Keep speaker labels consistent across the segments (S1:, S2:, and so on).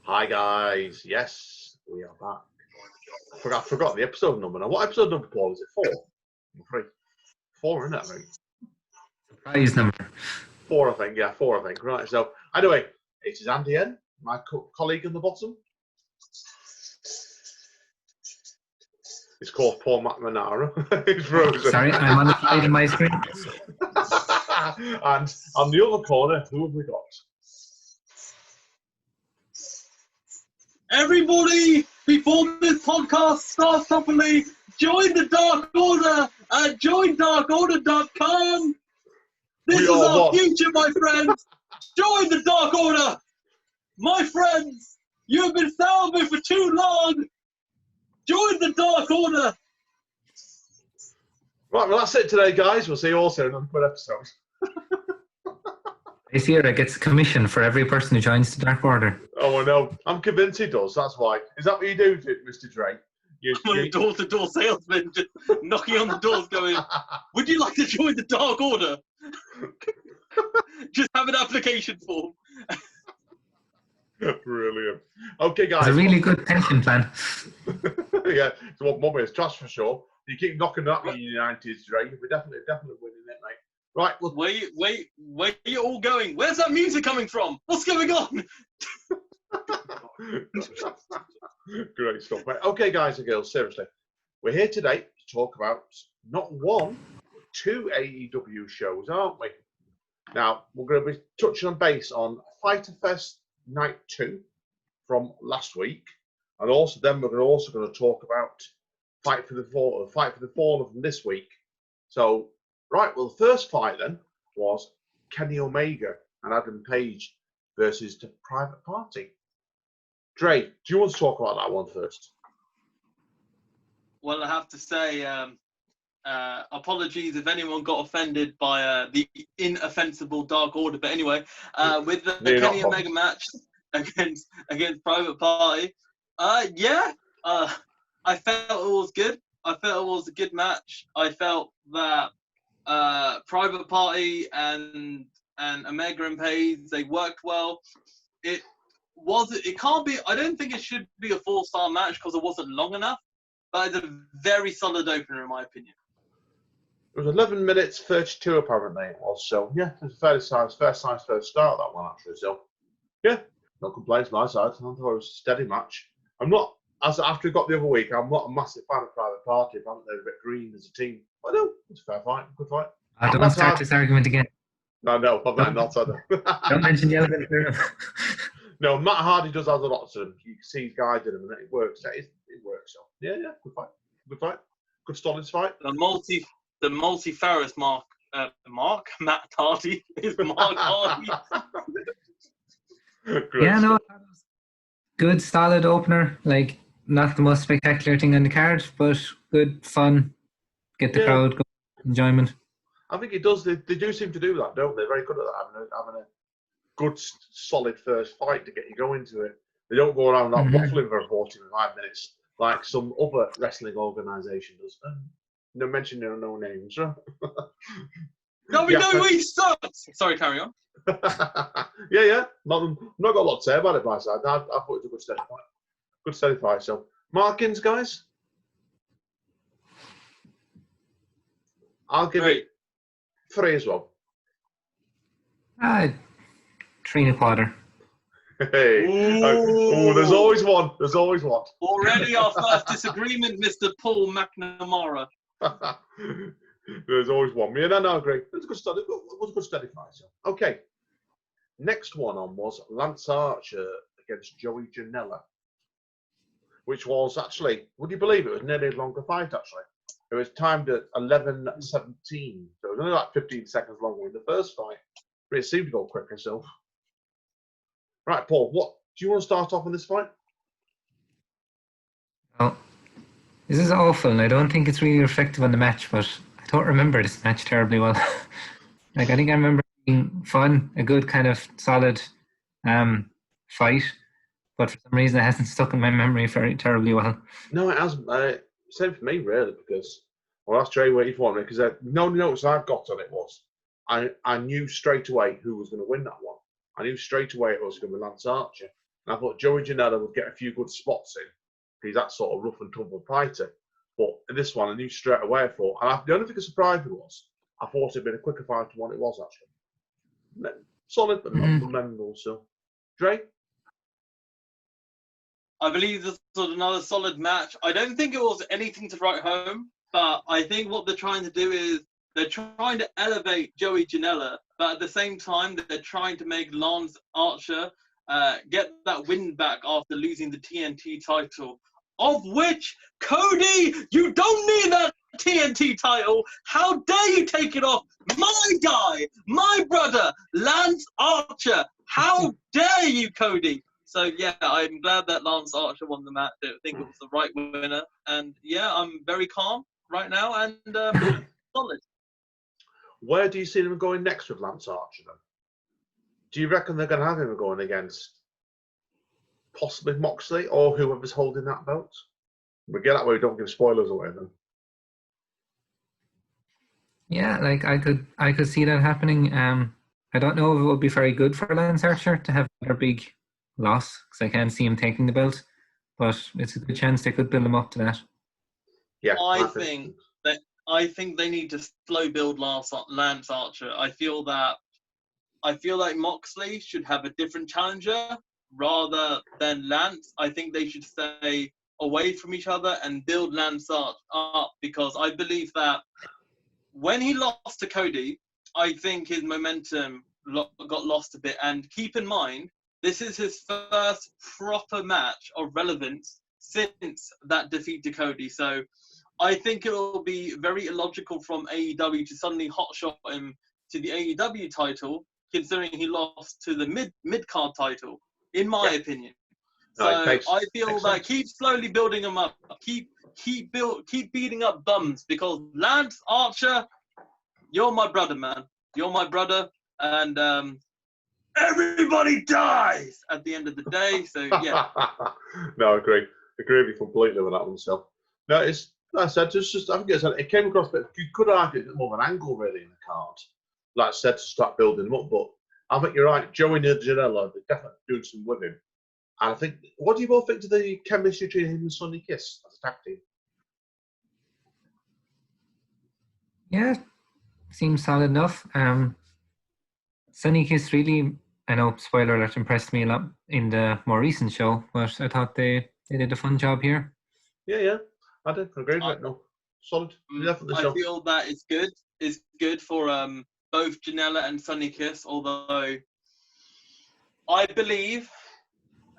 S1: Hi guys, yes, we are back. I forgot the episode number now. What episode number, Paul? Is it 4? 3? 4, isn't it, I think?
S2: Surprise number.
S1: 4, I think. Yeah, 4, I think. Right, so anyway, it is Andy N, my colleague in the bottom. It's called Paul McNamara. He's frozen.
S2: Sorry, I'm on the side of my screen.
S1: And on the other corner, who have we got?
S3: Everybody, before this podcast starts properly, join the Dark Order at joindarkorder.com. This is our future, my friends. Join the Dark Order. My friends, you have been celibate for too long. Join the Dark Order.
S1: Right, well, that's it today, guys. We'll see you all soon on another episode. Oh, I know. I'm convinced he does. That's why. Is that what you do, Mr. Dre?
S3: I'm a door-to-door salesman, just knocking on the doors going, would you like to join the Dark Order? Just have an application form.
S1: Brilliant. Okay, guys.
S2: It's a really good pension plan.
S1: Yeah, it's what Mum is, that's for sure. You keep knocking that in the 90s, Dre. We're definitely winning it, mate. Right, well,
S3: where are you all going? Where's that music coming from? What's going on?
S1: Great stuff, mate. Okay, guys and girls, seriously, we're here today to talk about not one, but 2 AEW shows, aren't we? Now, we're going to be touching on base on Fyter Fest Night 2 from last week, and also then we're also going to talk about Fight for the Fall from this week. So, right, well, the first fight then was Kenny Omega and Adam Page versus the Private Party. Dre, do you want to talk about that one first?
S3: Well, I have to say, apologies if anyone got offended by the inoffensible Dark Order. But anyway, with the Kenny Omega match against Private Party, I felt it was good. I felt it was a good match. I felt that Private Party and Omega and Page, they worked well. It can't be. I don't think it should be a 4-star match because it wasn't long enough. But it's a very solid opener, in my opinion.
S1: It was 11 minutes 32 apparently it was. So yeah, it was a fair size first start that one actually. So yeah, no complaints on my side. I thought it was a steady match. I'm not, as after we got the other week, I'm not a massive fan of Private Party. I think they're a bit green as a team. I know it's a fair fight, good fight.
S2: I don't start this argument again.
S1: No, I'm not.
S2: Don't mention the elephant in the room.
S1: No, Matt Hardy does have a lot to him. You can see he's guided him, and it works. It works. So yeah, good fight, good solid fight.
S3: The multi-Ferris Matt Hardy is Mark Hardy.
S2: Yeah, no, good solid opener. Like not the most spectacular thing on the card, but good fun. Get the crowd going, enjoyment.
S1: I think it does. They do seem to do that, don't they? They're very good at that, having a good, solid first fight to get you going to it. They don't go around that waffling for 45 minutes like some other wrestling organisation does. No mention no names, right?
S3: WWE sucks! Sorry, carry on.
S1: yeah. Not got a lot to say about it, my side. I thought it was a good steady fight. Good steady fight. So, markings, guys? I'll give it 3 as well.
S2: 3 1/4.
S1: Hey, there's always one.
S3: Already our first disagreement, Mr. Paul McNamara.
S1: There's always one. Yeah, no, I agree. It was a good steady fight. So. Okay. Next one on was Lance Archer against Joey Janela, which was actually, would you believe it was nearly a longer fight, actually. It was timed at 11:17, so it was only like 15 seconds longer than the first fight, but it seemed to go quicker. So, right, Paul, what do you want to start off on this fight?
S2: Well, this is awful, and I don't think it's really reflective on the match. But I don't remember this match terribly well. I think I remember it being fun, a good kind of solid fight, but for some reason it hasn't stuck in my memory very terribly well.
S1: No, it hasn't. Same for me, really, because that's Dre waiting for me. Because the only notice I've got on it was I knew straight away who was going to win that one. I knew straight away it was going to be Lance Archer. And I thought Joey Janela would get a few good spots in. He's that sort of rough and tumble fighter. But in this one, I knew straight away, I thought, and the only thing that surprised me was, I thought it'd been a quicker fight than what it was, actually. Solid, but not memorable, so. Dre?
S3: I believe this was another solid match. I don't think it was anything to write home, but I think what they're trying to do is they're trying to elevate Joey Janela, but at the same time, they're trying to make Lance Archer get that win back after losing the TNT title, of which, Cody, you don't need that TNT title. How dare you take it off my guy, my brother, Lance Archer. How dare you, Cody? So, yeah, I'm glad that Lance Archer won the match. I think it was the right winner. And, yeah, I'm very calm right now and solid.
S1: Where do you see them going next with Lance Archer, then? Do you reckon they're going to have him going against possibly Moxley or whoever's holding that belt? We get that way, don't give spoilers away, then.
S2: Yeah, like I could see that happening. I don't know if it would be very good for Lance Archer to have another big loss, because I can't see him taking the belt, but it's a good chance they could build him up to that.
S1: Yeah,
S3: I think they need to slow build Lance Archer. I feel like Moxley should have a different challenger rather than Lance. I think they should stay away from each other and build Lance Archer up, because I believe that when he lost to Cody, I think his momentum got lost a bit. And keep in mind, this is his first proper match of relevance since that defeat to Cody. So I think it will be very illogical from AEW to suddenly hotshot him to the AEW title, considering he lost to the mid-card title, in my opinion. So I feel that keep slowly building him up. Keep beating up bums, because Lance Archer, you're my brother, man. You're my brother, and everybody dies at the end of the day. So yeah.
S1: No, I agree with you completely with that one. So no, it's like I said, I think it came across, but you could argue it's more of an angle really in the card. Like I said, to start building him up, but I think you're right. Joey Janela, they're definitely doing some with him. And I think, what do you both think to the chemistry between him and Sonny Kiss as a tag team?
S2: Yeah, seems solid enough. Sonny Kiss really, I know, spoiler alert, impressed me a lot in the more recent show, but I thought they did a fun job here.
S1: Yeah, I did agree with it. No, solid. Definitely.
S3: I feel that it's good for both Janela and Sonny Kiss, although I believe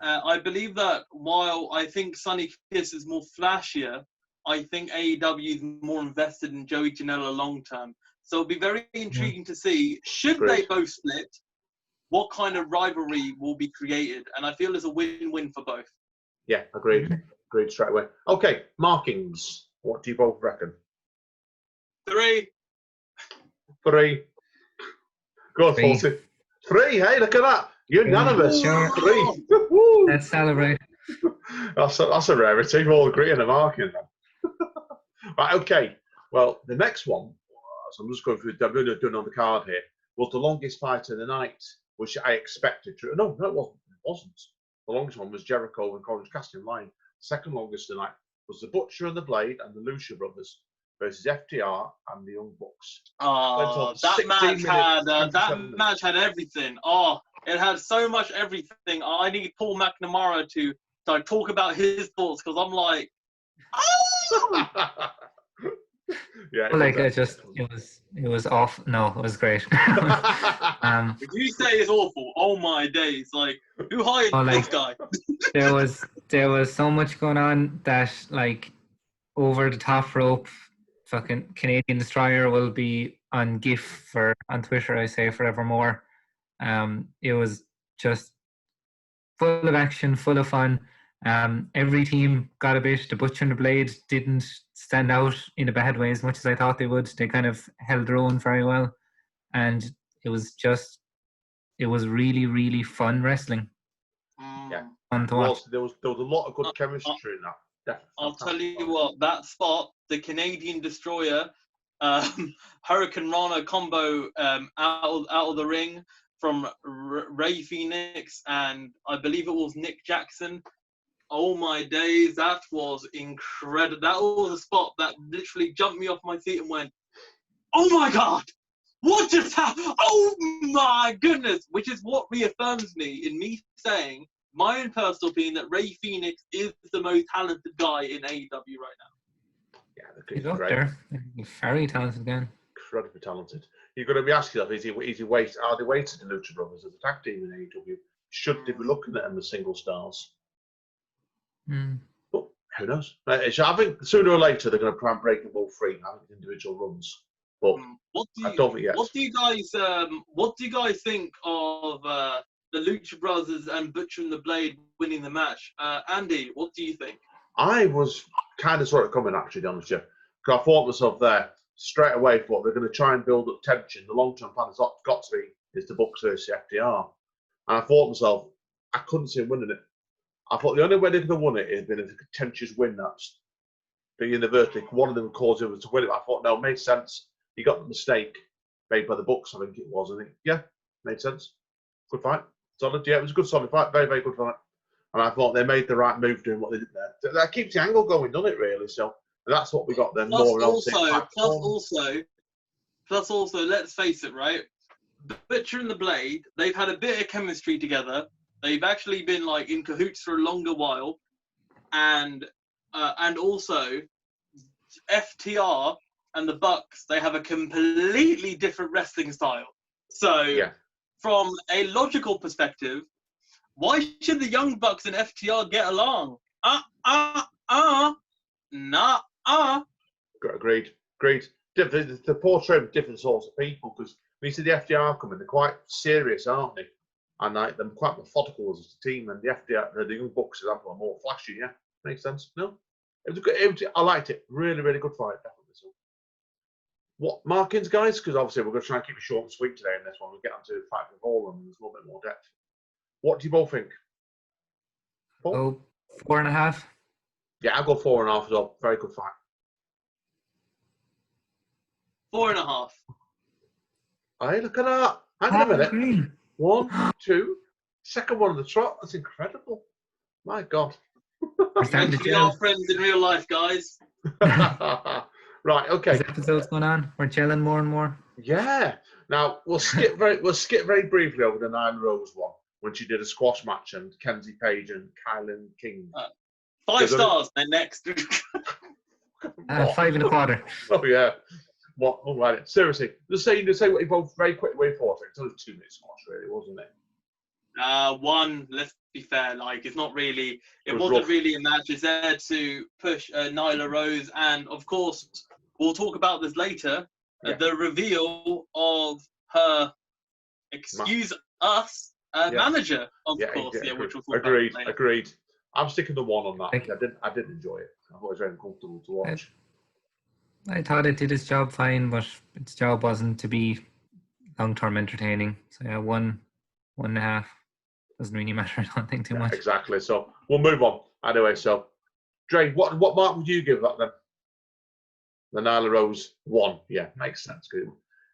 S3: that while I think Sonny Kiss is more flashier, I think AEW is more invested in Joey Janela long term. So it'll be very intriguing to see, should they both split, what kind of rivalry will be created. And I feel it's a win-win for both.
S1: Yeah, agreed. Agreed straight away. Okay, markings. What do you both reckon?
S3: 3.
S1: Go on, 40. 3, hey, look at that. Unanimous.
S2: Sure.
S1: 3.
S2: Let's celebrate.
S1: That's a rarity. We all agree on the marking. Right, okay. Well, the next one, so I'm just going through doing on the card here, was the longest fight of the night, which I expected to. No, it wasn't. The longest one was Jericho and Orange Cassidy line. Second longest tonight was the Butcher and the Blade and the Lucha Brothers versus FTR and the Young Bucks.
S3: Oh, that match had everything. Oh, it had so much everything. I need Paul McNamara to talk about his thoughts, because I'm like,
S1: yeah.
S2: It was off. No, it was great.
S3: If you say it's awful, oh my days! Like, who hired this guy?
S2: there was so much going on that, like, over the top rope, fucking Canadian Destroyer will be on GIF on Twitter, I say, forevermore. It was just full of action, full of fun. Every team got a bit. The Butcher and the Blade didn't stand out in a bad way as much as I thought they would. They kind of held their own very well, and it was really, really fun wrestling.
S1: Yeah,
S2: fun to watch.
S1: There was a lot of good chemistry in that. Definitely.
S3: I'll tell you what, that spot, the Canadian Destroyer, Hurricane Rana combo out of the ring, from Ray Phoenix and I believe it was Nick Jackson. Oh my days, that was incredible. That was a spot that literally jumped me off my seat and went, oh my God, what just happened? Oh my goodness, which is what reaffirms me in me saying my own personal opinion that Ray Phoenix is the most talented guy in AEW right now.
S1: Yeah,
S2: he's up there. He's very talented again.
S1: Incredibly talented. You're going to be asking yourself, are they weighted the Lucha Brothers as a tag team in AEW? Should they be looking at them as single stars? But who knows? I think sooner or later they're going to try and break them all free now in individual runs. But I don't think yet.
S3: What do you guys think of the Lucha Brothers and Butcher and the Blade winning the match? Andy, what do you think?
S1: I was kind of sort of coming, actually, to be honest with you. Because I thought to myself there, straight away, for what they're going to try and build up tension. The long-term plan has got to be is the Bucks versus FTR. And I thought to myself, I couldn't see him winning it. I thought the only way they could have won it is been a contentious win that's being inadvertently one of them caused him to win it. I thought, no, it made sense. He got the mistake made by the Bucks, I think it was. I think, yeah, made sense. Good fight. Solid. Yeah, it was a good solid fight. Very, very good fight. And I thought they made the right move doing what they did there. That keeps the angle going, doesn't it, really? So that's what we got then. Plus
S3: also, let's face it, right? Butcher and the Blade, they've had a bit of chemistry together. They've actually been like in cahoots for a longer while, and also FTR and the Bucks, they have a completely different wrestling style. So, from a logical perspective, why should the Young Bucks and FTR get along?
S1: Agreed. They're portraying different sorts of people because when you see the FTR coming, they're quite serious, aren't they? And they're quite methodical as a team. And the FTR, the Young Bucks, for example, are more flashy. Yeah, makes sense. No, it was good. I liked it. Really, really good fight. Definitely. So, what markings, guys? Because obviously we're going to try and keep it short and sweet today in this one. We'll get onto Fight for All and there's a little bit more depth. What do you both think? Paul?
S2: Oh, 4.5.
S1: Yeah, I'll go 4.5 as well. Very good fight.
S3: 4.5.
S1: Hey, look at that. Hang on a minute. 1, 2. Second one on the trot. That's incredible. My God.
S3: We are friends in real life, guys.
S1: Right, okay.
S2: As episodes going on, we're gelling more and more.
S1: Yeah. Now we'll skip very briefly over the 9 Rose one when she did a squash match and Kenzie Page and Kylan King.
S3: 5 stars. Then next.
S2: 5.25.
S1: Oh yeah. What? Oh, right. Seriously, just say what you both very quickly way forward. It's only 2 minutes squash, really, wasn't it?
S3: One. Let's be fair. Like it's not really. It wasn't really a match. It's there to push Nyla Rose, and of course, we'll talk about this later. The reveal of her, manager, of course. Yeah, which we'll talk
S1: agreed.
S3: About later.
S1: Agreed. I'm sticking to 1 on that. I didn't enjoy it. I thought it was very uncomfortable to watch.
S2: I thought it did its job fine, but its job wasn't to be long-term entertaining. So yeah, 1.5 doesn't really matter. I don't think too much.
S1: Exactly. So we'll move on anyway. So, Dre, what mark would you give that then? The Nyla Rose 1. Yeah, makes sense.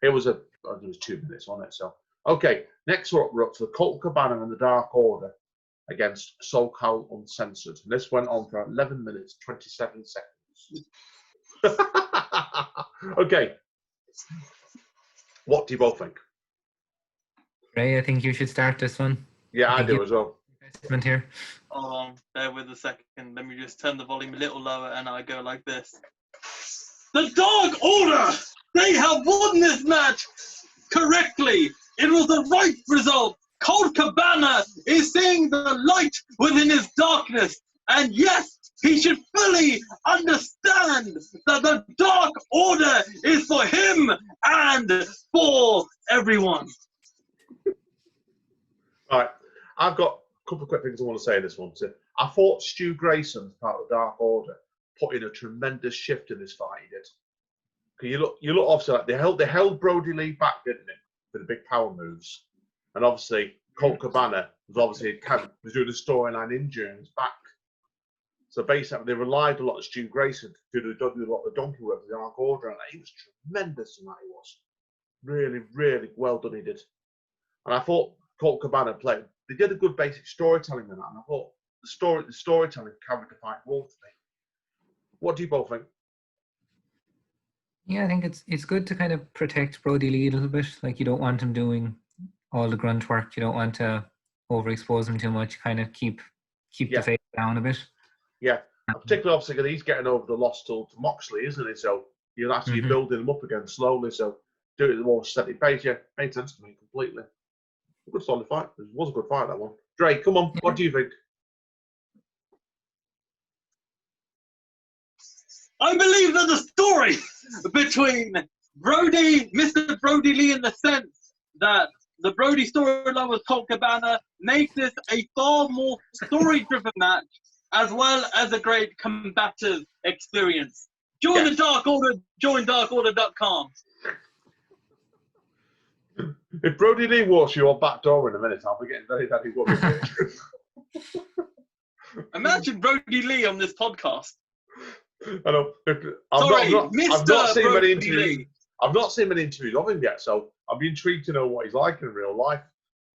S1: It was 2 minutes on it. So okay, next we're up to the Colt Cabana and the Dark Order against SoCal Uncensored. And this went on for 11 minutes 27 seconds. Okay. What do you both think?
S2: Ray, I think you should start this one.
S1: Yeah, I do as well.
S2: Here.
S3: Hold on, bear with a second. Let me just turn the volume a little lower and I go like this. The Dark Order! They have won this match correctly. It was the right result. Colt Cabana is seeing the light within his darkness. And yes, he should fully understand that the Dark Order is for him and for everyone.
S1: All right, I've got a couple of quick things I want to say in this one. So I thought Stu Grayson, part of the Dark Order, put in a tremendous shift in this fight. He did. You look obviously like they held Brody Lee back, didn't they, for the big power moves, and obviously Colt Cabana was doing the storyline injuring his back. So basically, they relied a lot on Stu Grayson to do a lot of the donkey work for the Dark Order, and he was tremendous in that. He was really, really well done. He did. And I thought Colt Cabana played. They did a good basic storytelling in that, and I thought the storytelling carried the fight well today. What do you both think?
S2: Yeah, I think it's good to kind of protect Brody Lee a little bit. Like, you don't want him doing all the grunt work. You don't want to overexpose him too much. Kind of keep the face down a bit.
S1: Yeah, particularly obviously because he's getting over the loss to Moxley, isn't he? So you're actually building him up again slowly. So do it at a more steady pace. Yeah, made sense to me completely. A good solid fight. It was a good fight, that one. Dre, come on. What do you think?
S3: I believe that the story between Mr. Brody Lee, in the sense that the Brody storyline with Colt Cabana makes this a far more story-driven match, as well as a great combative experience. Join the Dark Order, join darkorder.com.
S1: If Brody Lee walks you on back door in a minute, I'll be getting very, very worried.
S3: Imagine Brody Lee on this podcast.
S1: I know. I've not seen many interviews. I've not seen many interviews of him yet, so I'd be intrigued to know what he's like in real life.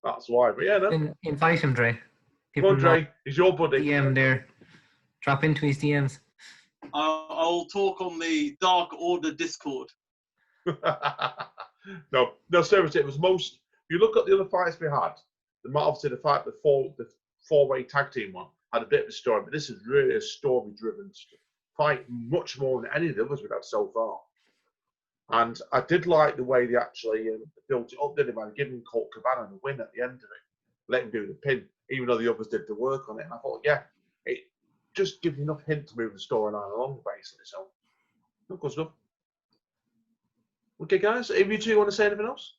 S1: That's why. But yeah, no.
S2: Invite him, Dre.
S1: Come on, Dre. He's your buddy.
S2: DM there. Drop into his DMs.
S3: I'll talk on the Dark Order Discord.
S1: No, seriously, it was most. If you look at the other fights we had, obviously the four-way tag team one had a bit of a story, but this is really a story-driven fight, much more than any of the others we've had so far. And I did like the way they actually built it up, didn't they, by giving Colt Cabana the win at the end of it, let him do the pin, even though the others did the work on it. And I thought, yeah, it just gives you enough hint to move the storyline along, basically. So, good stuff. Okay, guys, if you two want to say anything else?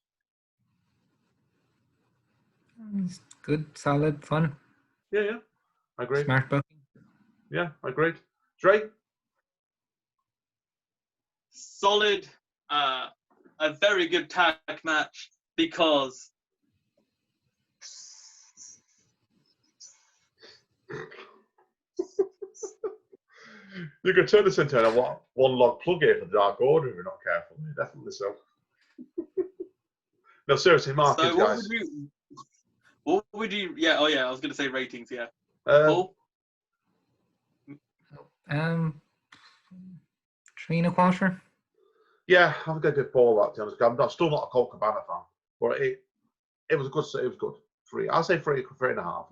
S2: It's good, solid, fun.
S1: Yeah, I agree.
S2: Smart booking.
S1: Yeah, I agreed. Dre?
S3: Solid, a very good tag match, because
S1: you could turn this into a one log plug here for the Dark Order if you're not careful. Definitely so. No, seriously, Marcus,
S3: so
S1: guys.
S3: What would you? Yeah, I was going to say ratings. Yeah.
S1: Paul?
S2: 3.25.
S1: Yeah, I'm going to give Paul that. To be honest. I'm still not a Colt Cabana fan, but it was good. It was good. 3. I'll say 3.5.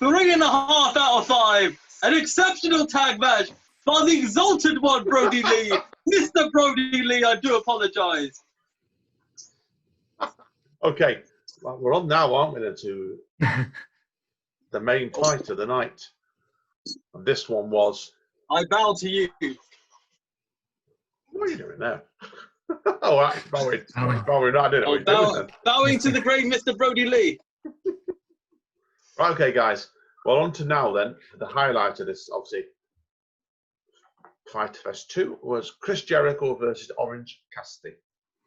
S3: 3.5 out of 5. An exceptional tag match by the exalted one, Brody Lee. Mr. Brody Lee, I do apologise.
S1: Okay, well, we're on now, aren't we, then, to the main fight of the night. And this one was...
S3: I bow to you.
S1: What are you doing now? Oh, right, bowing. Bowing. I didn't know what you were doing then.
S3: Bowing to the great Mr. Brody Lee.
S1: Right, okay, guys. Well, on to now then. The highlight of this, obviously, Fyter Fest 2 was Chris Jericho versus Orange Cassidy.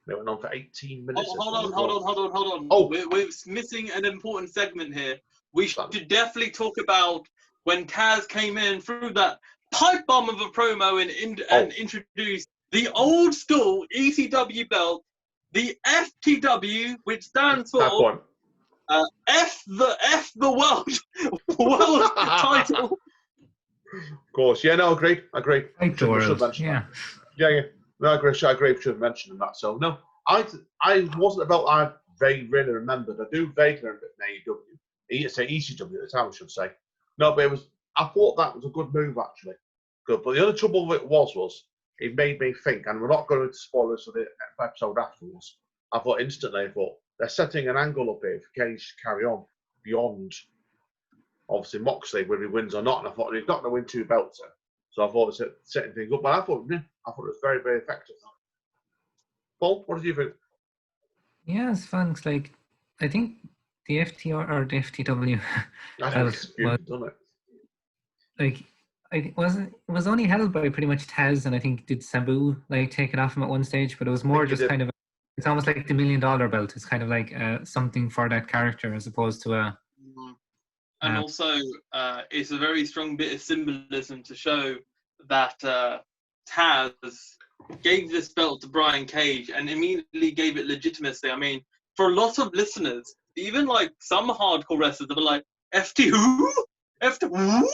S1: They went on for 18 minutes.
S3: Hold on. Oh, we're missing an important segment here. We should definitely talk about when Taz came in through that pipe bomb of a promo and introduced the old school ECW belt, the FTW, which stands for F the world title.
S1: Of course, yeah, no, agreed.
S2: Yeah.
S1: No, I agree. We should have mentioned that. So no, I wasn't a belt I very really remembered. I do vaguely remember AEW, say ECW at the time, I should say. No, but I thought that was a good move actually. Good, but the other trouble with it was it made me think, and we're not going to spoil this for the episode afterwards. I thought instantly, they're setting an angle up here for Cage to carry on beyond, obviously, Moxley, whether he wins or not. And I thought he's not going to win 2 belts then. So I thought it was setting things up. But I thought it was very, very effective. Paul, what did you think?
S2: Yeah, it's fun. It's like, I think the FTR or the FTW.
S1: I think it's good, done it.
S2: Like, it was only held by pretty much Taz, and I think did Sabu take it off him at one stage, but it was more just kind of, it's almost like the $1 million belt. It's kind of like something for that character as opposed to a.
S3: And also, it's a very strong bit of symbolism to show that Taz gave this belt to Brian Cage and immediately gave it legitimacy. I mean, for a lot of listeners, even like some hardcore wrestlers, they were like, FT who? FT who?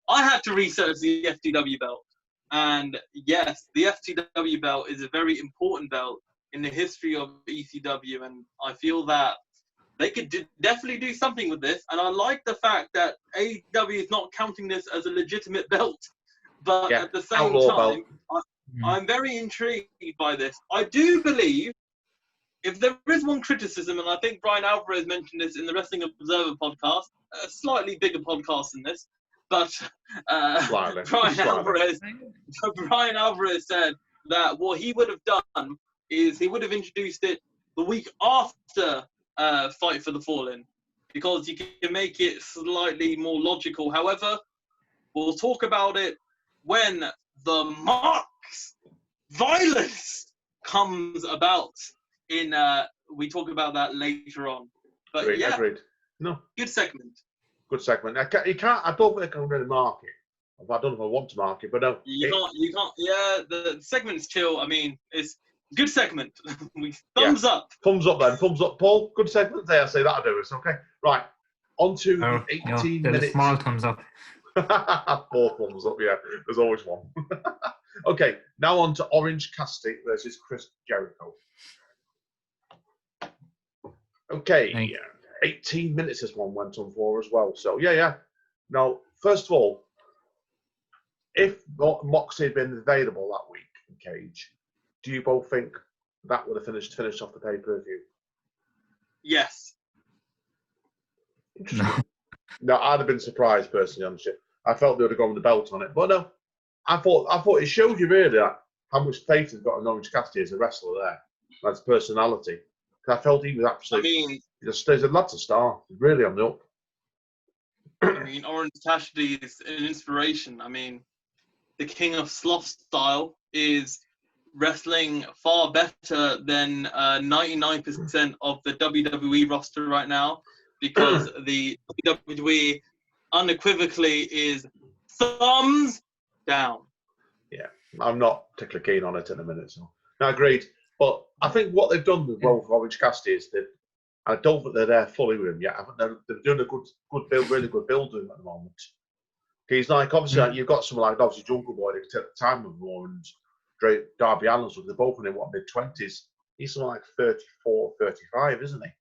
S3: I had to research the FTW belt. And yes, the FTW belt is a very important belt in the history of ECW. And I feel that they could definitely do something with this. And I like the fact that AEW is not counting this as a legitimate belt. But at the same time, I'm very intrigued by this. I do believe, if there is one criticism, and I think Brian Alvarez mentioned this in the Wrestling Observer podcast, a slightly bigger podcast than this, but Brian Alvarez said that what he would have done is he would have introduced it the week after Fight for the Fallen, because you can make it slightly more logical. However, we'll talk about it when the Marks violence comes about. We talk about that later on. But
S1: agreed. No,
S3: good segment.
S1: Good segment. I don't think I can really mark it. I don't know if I want to mark it, but no.
S3: You can't. Yeah, the segment's chill. I mean, it's good segment. Thumbs up.
S1: Thumbs up then. Thumbs up, Paul. Good segment there. I say that'll do us. Okay. Right. On to the 18 minutes.
S2: A small thumbs up.
S1: 4 thumbs up. Yeah. There's always one. Okay. Now on to Orange Cassidy versus Chris Jericho. Okay. 18 minutes this one went on for as well. So, yeah. Now, first of all, if Moxley had been available that week in Cage, do you both think that would have finished off the pay-per-view?
S3: Yes.
S1: Interesting. No, I'd have been surprised, personally, on shit. I felt they would have gone with the belt on it. But no, I thought it showed you really how much faith he's got in Orange Cassidy as a wrestler there. That's personality. I felt he was absolutely... There's a lot to start. Really on the up.
S3: I mean, Orange Cassidy is an inspiration. I mean, the King of Sloth style is wrestling far better than 99% of the WWE roster right now, because the WWE unequivocally is thumbs down. Yeah,
S1: I'm not particularly keen on it in a minute. So, no, agreed. But I think what they've done with Orange Cassidy is that I don't think they're there fully with him yet. I think they're doing a good build, really good build with him at the moment. He's like, obviously, you've got someone like, obviously, Jungle Boy that can take the time with more, and Darby Allin, so they're both in mid-20s. He's something like 34, 35, isn't he?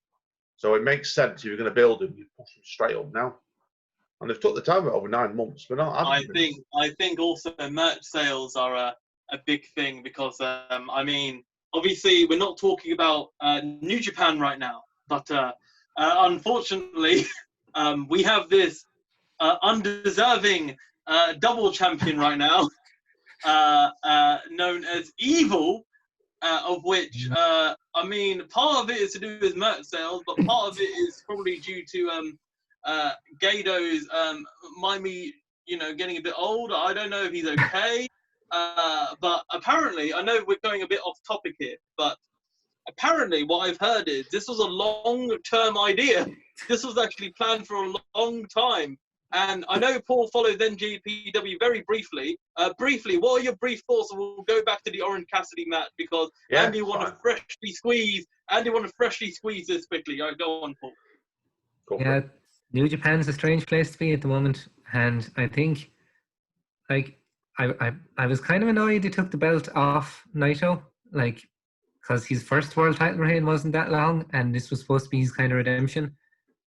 S1: So it makes sense if you're going to build him, you push him straight up now. And they've took the time over 9 months, but not.
S3: I think also merch sales are a big thing, because I mean, obviously we're not talking about New Japan right now, but unfortunately we have this undeserving double champion right now, known as Evil, of which I mean, part of it is to do with merch sales, but part of it is probably due to Gado's Miami, getting a bit old. I don't know if he's okay, but apparently, I know we're going a bit off topic here, but apparently what I've heard is this was a long-term idea. This was actually planned for a long time. And I know Paul followed NJPW very briefly. Briefly, what are your brief thoughts? We'll go back to the Orange Cassidy match, because Andy want to freshly squeeze this quickly. All right, go on, Paul.
S2: New Japan's a strange place to be at the moment, and I think, like, I was kind of annoyed they took the belt off Naito, like, because his first world title reign wasn't that long, and this was supposed to be his kind of redemption.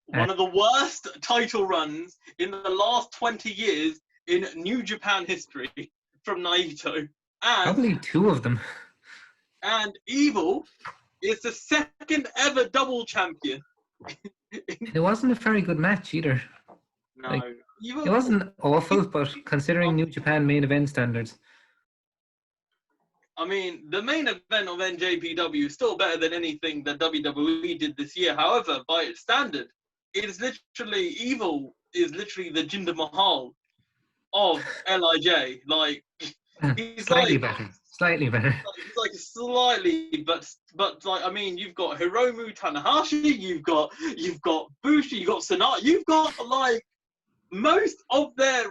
S3: One of the worst title runs in the last 20 years in New Japan history from Naito. And
S2: probably 2 of them.
S3: And Evil is the second ever double champion.
S2: It wasn't a very good match either.
S3: No.
S2: Like, it wasn't awful, but considering New Japan main event standards.
S3: I mean, the main event of NJPW is still better than anything that WWE did this year. However, by its standard, it is literally, Evil is literally the Jinder Mahal of LIJ. Like, he's
S2: slightly better. He's
S3: like slightly, but like, I mean, you've got Hiromu Tanahashi, you've got Bushi, you've got Sonata, you've got like most of their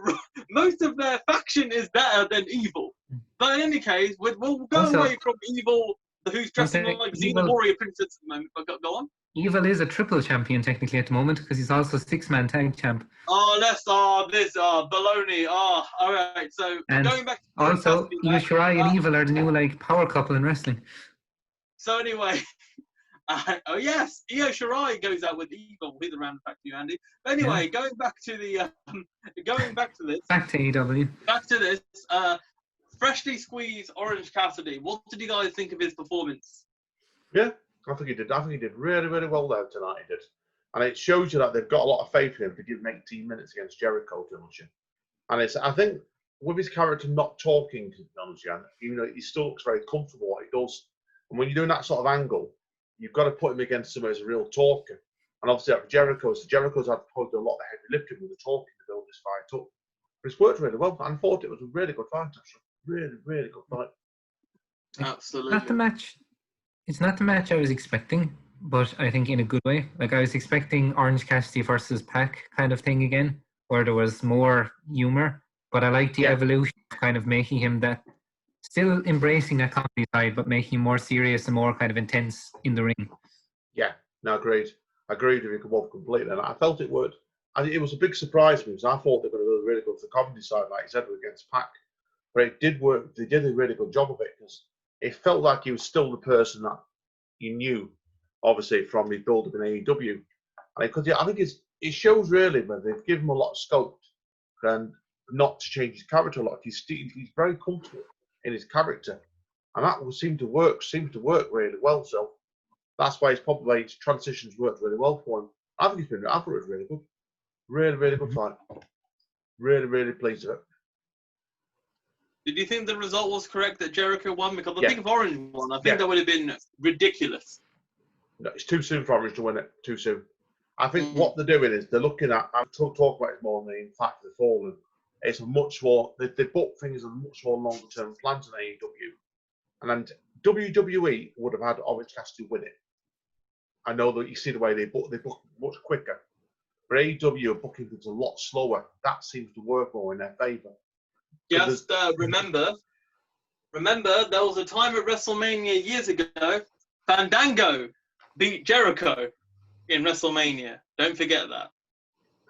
S3: faction is better than Evil. But in any case, we'll go away from Evil, who's dressing like Xena Warrior Princess at the moment. But go on.
S2: Evil is a triple champion technically at the moment because he's also 6-man tag champ.
S3: Baloney. All right. So
S2: And
S3: going back to
S2: also, Io Shirai and Evil are the new power couple in wrestling.
S3: So anyway, oh yes, Io Shirai goes out with Evil. With a round back to you, Andy. But anyway, going back to this.
S2: Back to AEW.
S3: Back to this. Freshly squeezed Orange Cassidy. What did you guys think of his performance?
S1: Yeah, I think he did. I think he did really, really well there tonight. He did, and it shows you that they've got a lot of faith in him to give him 18 minutes against Jericho, to be honest. And I think with his character not talking, to be honest, he still looks very comfortable what he does. And when you're doing that sort of angle, you've got to put him against somebody who's a real talker. And obviously, Jericho's had probably done a lot of heavy lifting with the talking to build this fight up. But it's worked really well. I thought it was a really good fight, actually. Really, really good fight.
S3: Absolutely.
S2: It's not the match I was expecting, but I think in a good way. Like, I was expecting Orange Cassidy versus Pac kind of thing again, where there was more humor. But I like the evolution, kind of making him that, still embracing that comedy side, but making him more serious and more kind of intense in the ring.
S1: Yeah, no, agreed. Agreed with you both completely. And I felt it worked. It was a big surprise for me because I thought they were going to do really good for the comedy side, like you said, against Pac. But it did work. They did a really good job of it because it felt like he was still the person that you knew, obviously, from his build-up in AEW. And I think it shows really that they've given him a lot of scope and not to change his character a lot. He's very comfortable in his character, and that will seem to work really well. So that's why his transitions worked really well for him. I thought it was really good. Really, really good fight. Really, really pleased with it.
S3: Did you think the result was correct that Jericho won? Because I think if Orange won, I think that would have been ridiculous.
S1: No, it's too soon for Orange to win it. Too soon. I think what they're doing is they're looking at, I've talked about it more than in fact the Fallen. It's a much more, they book things on much more longer term plans than AEW. And then WWE would have had Orange Cassidy win it. I know that you see the way they book much quicker. But AEW are booking things a lot slower. That seems to work more in their favour.
S3: Just remember, there was a time at WrestleMania years ago, Fandango beat Jericho in WrestleMania. Don't forget that.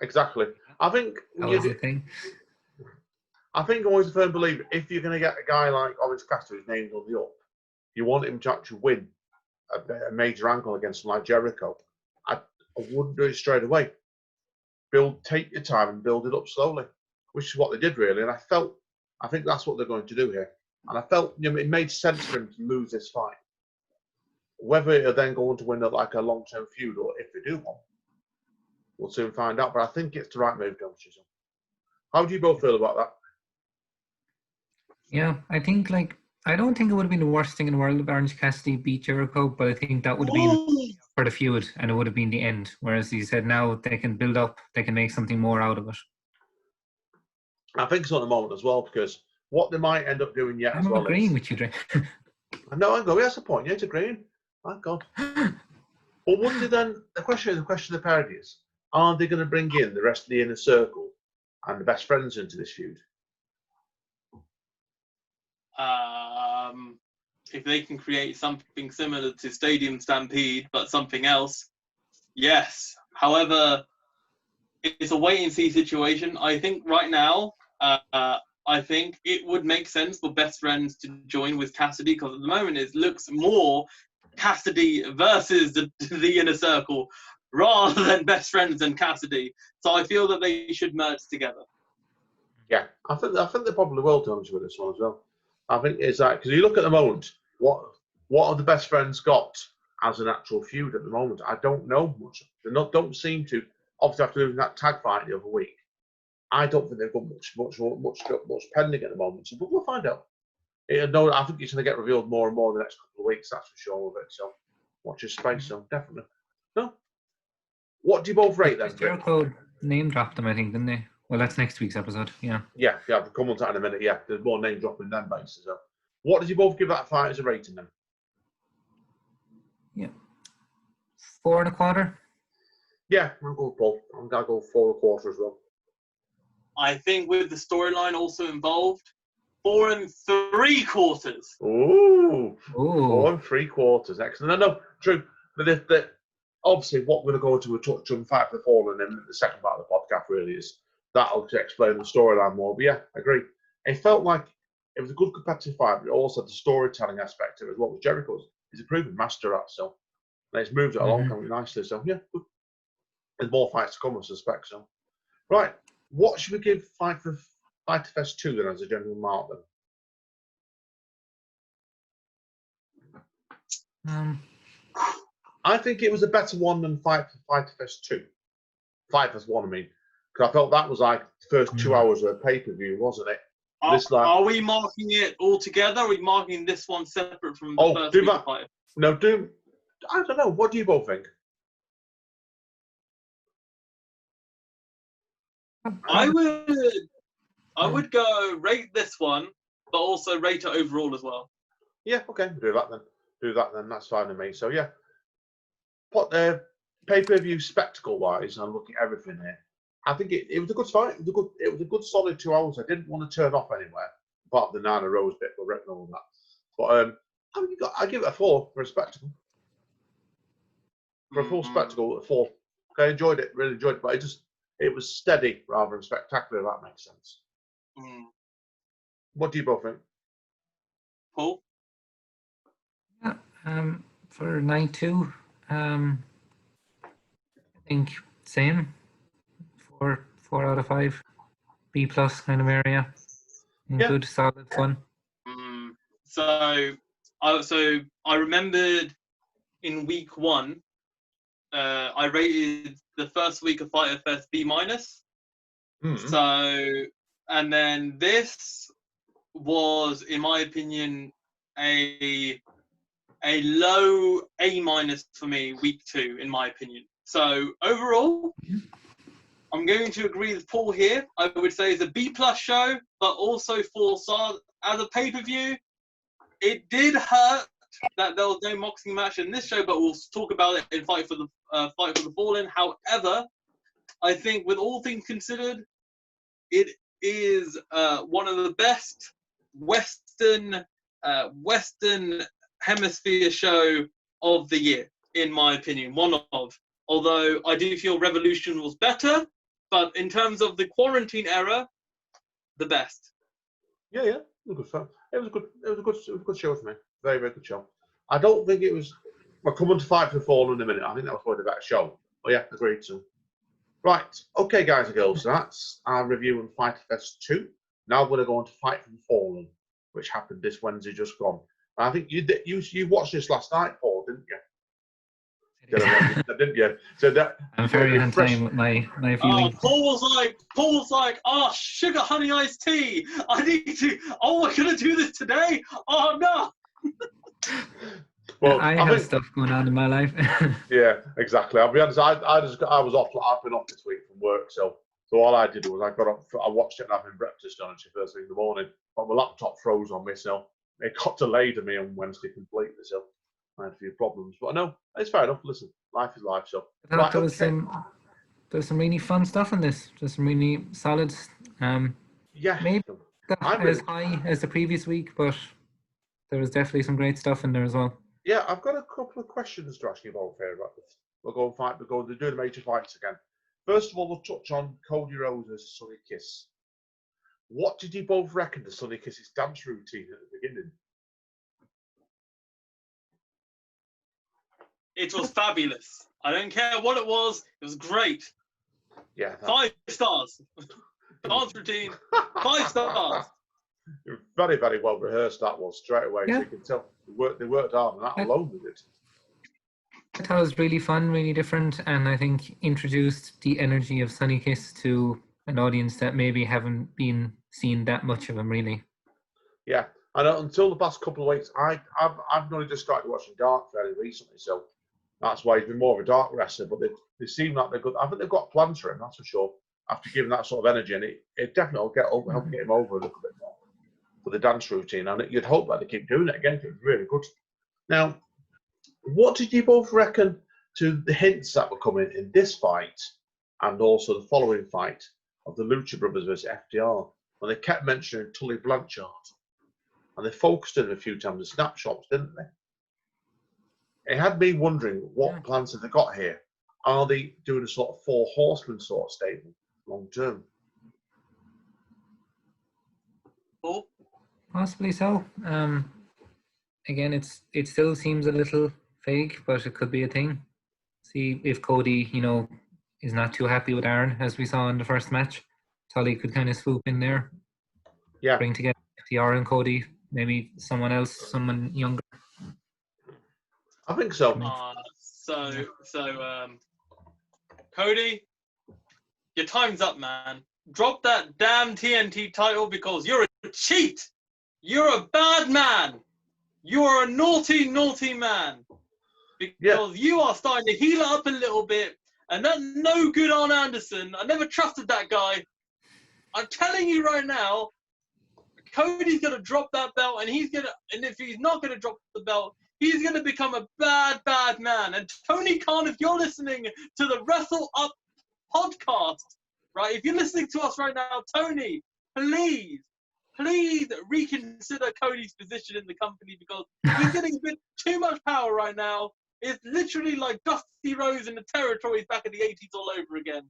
S1: Exactly. I think I'm always a firm believer, if you're going to get a guy like Orange Cassidy whose name's on the up, you want him to actually win a major angle against someone like Jericho. I wouldn't do it straight away. Take your time and build it up slowly, which is what they did really. And I think that's what they're going to do here. And I felt it made sense for him to lose this fight. Whether he'll then go on to win a long-term feud, or if they do one, we'll soon find out. But I think it's the right move, don't you? How do you both feel about that?
S2: Yeah, I think I don't think it would have been the worst thing in the world if Orange Cassidy beat Jericho, but I think that would have been for the feud and it would have been the end. Whereas he said now they can build up, they can make something more out of it.
S1: I think so at the moment as well, because what they might end up doing yet
S2: I'm
S1: as well.
S2: Agreeing with you, Dre.
S1: I know, I go. That's the point. Yeah, it's agreeing. My God. But would they then? The question of the parody is: are they going to bring in the rest of the inner circle and the best friends into this feud?
S3: If they can create something similar to Stadium Stampede, but something else, yes. However, it's a wait-and-see situation. I think right now, I think it would make sense for Best Friends to join with Cassidy, because at the moment it looks more Cassidy versus the Inner Circle rather than Best Friends and Cassidy. So I feel that they should merge together.
S1: Yeah, I think they probably will, to be honest with this one as well. I think it's because you look at the moment, what have the Best Friends got as an actual feud at the moment? I don't know much. They don't seem to. Obviously, after losing that tag fight the other week, I don't think they've got much pending at the moment. So, but we'll find out. I think it's going to get revealed more and more in the next couple of weeks. That's for sure of it. So, watch your space. So, definitely. No. What do you both rate then?
S2: Jericho name dropped them, I think, didn't they? Well, that's next week's episode. Yeah.
S1: Yeah. We'll come on to that in a minute. Yeah, there's more name dropping than bases. So, what did you both give that fight as a rating then?
S2: Yeah. 4.25.
S1: Yeah, I'll go both. I'm going to go 4.25 as well.
S3: I think with the storyline also involved, 4 3/4.
S1: Ooh. 4 3/4. Excellent. No, true. But obviously, what we're going to go into a touch on Fight for the Fallen in the second part of the podcast really is that'll explain the storyline more. But yeah, I agree. It felt like it was a good competitive fight, but it also had the storytelling aspect of it as well. Jericho is a proven master at so. And it's moved it along quite nicely. So yeah, good. There's more fights to come, I suspect. So right, what should we give Fyter Fest 2 then as a general mark then? I think it was a better one than Fyter Fest 2. Fyter Fest 1, I mean. Because I felt that was like the first 2 hours of a pay-per-view, wasn't it?
S3: Are we marking it all together, or are we marking this one separate from the first week of Fyter?
S1: No, I don't know. What do you both think?
S3: I would go rate this one, but also rate it overall as well.
S1: Yeah, okay, do that then. That's fine with me. So yeah, what pay-per-view spectacle-wise, I'm looking at everything here. I think it was a good fight. It was a good solid 2 hours. I didn't want to turn off anywhere, apart from the Nana Rose bit for Rick and all that. But I give it a 4 for a spectacle. For a full spectacle, a 4. I enjoyed it, really enjoyed it, but it was steady rather than spectacular, if that makes sense. What do you both think?
S3: Paul?
S2: Yeah, for night 2, I think same. 4 out of 5. B+ kind of area. Good, solid fun.
S3: So I remembered in week 1, I rated the first week of Fyter Fest B-. So, and then this was, in my opinion, a low A- for me, week 2, in my opinion. So overall, I'm going to agree with Paul here. I would say it's a B+ show, but also 4 stars. As a pay-per-view, it did hurt that there was no boxing match in this show, but we'll talk about it in Fight for the Fallen. However, I think with all things considered, it is one of the best Western Hemisphere show of the year, in my opinion. One of. Although I do feel Revolution was better, but in terms of the quarantine era, the best.
S1: Yeah, it was a good fun. It was a good show for me. Very, very good show. I don't think it was. We'll come on to Fight for the Fallen in a minute. I think that was probably a better show. But yeah, agreed to. Right, okay, guys and girls. So that's our review on Fyter Fest 2. Now we're going to go on to Fight for the Fallen, which happened this Wednesday just gone. And I think you watched this last night, Paul, didn't you? Didn't you? So that
S2: I'm very on time with my viewing.
S3: Paul was like, oh, sugar honey iced tea. We're gonna do this today. Oh no.
S2: Well, I have stuff going on in my life.
S1: Yeah, exactly. I'll be honest. I was off. I've been off this week from work, so all I did was I got up. I watched it and having breakfast on it first thing in the morning. But my laptop froze on me, so it got delayed to me on Wednesday completely. So I had a few problems, but no, it's fair enough. Listen, life is life. So
S2: right, there was some really fun stuff in this. There's some really solid. Maybe not as high as the previous week, but there was definitely some great stuff in there as well.
S1: Yeah, I've got a couple of questions to ask you both here about this. We'll go and fight. We'll go and do the major fights again. First of all, we'll touch on Cody Rhodes' Sonny Kiss. What did you both reckon to Sonny Kiss's dance routine at the beginning?
S3: It was fabulous. I don't care what it was. It was great.
S1: Yeah.
S3: 5 stars. Dance routine, 5 stars.
S1: Very, very well rehearsed that was straight away. Yeah. So you can tell they worked hard on that alone with it.
S2: I thought it was really fun, really different, and I think introduced the energy of Sonny Kiss to an audience that maybe haven't been seeing that much of him really.
S1: Yeah, and until the past couple of weeks, I've only just started watching Dark fairly recently, so that's why he's been more of a Dark wrestler. But they seem like they're good. I think they've got plans for him, that's for sure. After giving that sort of energy, and it definitely will help get him over a little bit more for the dance routine, and you'd hope that they keep doing it again. It's really good. Now, what did you both reckon to the hints that were coming in this fight and also the following fight of the Lucha Brothers versus FDR, when they kept mentioning Tully Blanchard and they focused on it a few times in snapshots, didn't they? it had me wondering what plans have they got here. Are they doing a sort of 4 horsemen sort of stable long term?
S3: Oh,
S2: Possibly so. Again, it still seems a little vague, but it could be a thing. See if Cody, is not too happy with Aaron, as we saw in the first match. Tully could kind of swoop in there,
S1: Yeah,
S2: bring together FTR and Cody, maybe someone else, someone younger.
S1: I think so.
S3: Cody, your time's up, man. Drop that damn TNT title because you're a cheat. You're a bad man. You're a naughty, naughty man. Because you are starting to heal up a little bit. And that no good Arn Anderson, I never trusted that guy. I'm telling you right now, Cody's going to drop that belt, and if he's not going to drop the belt, he's going to become a bad, bad man. And Tony Khan, if you're listening to the Wrestle-Up podcast, right, if you're listening to us right now, Tony, please reconsider Cody's position in the company because he's getting a bit too much power right now. It's literally like Dusty Rhodes in the territories back in the 80s all over again.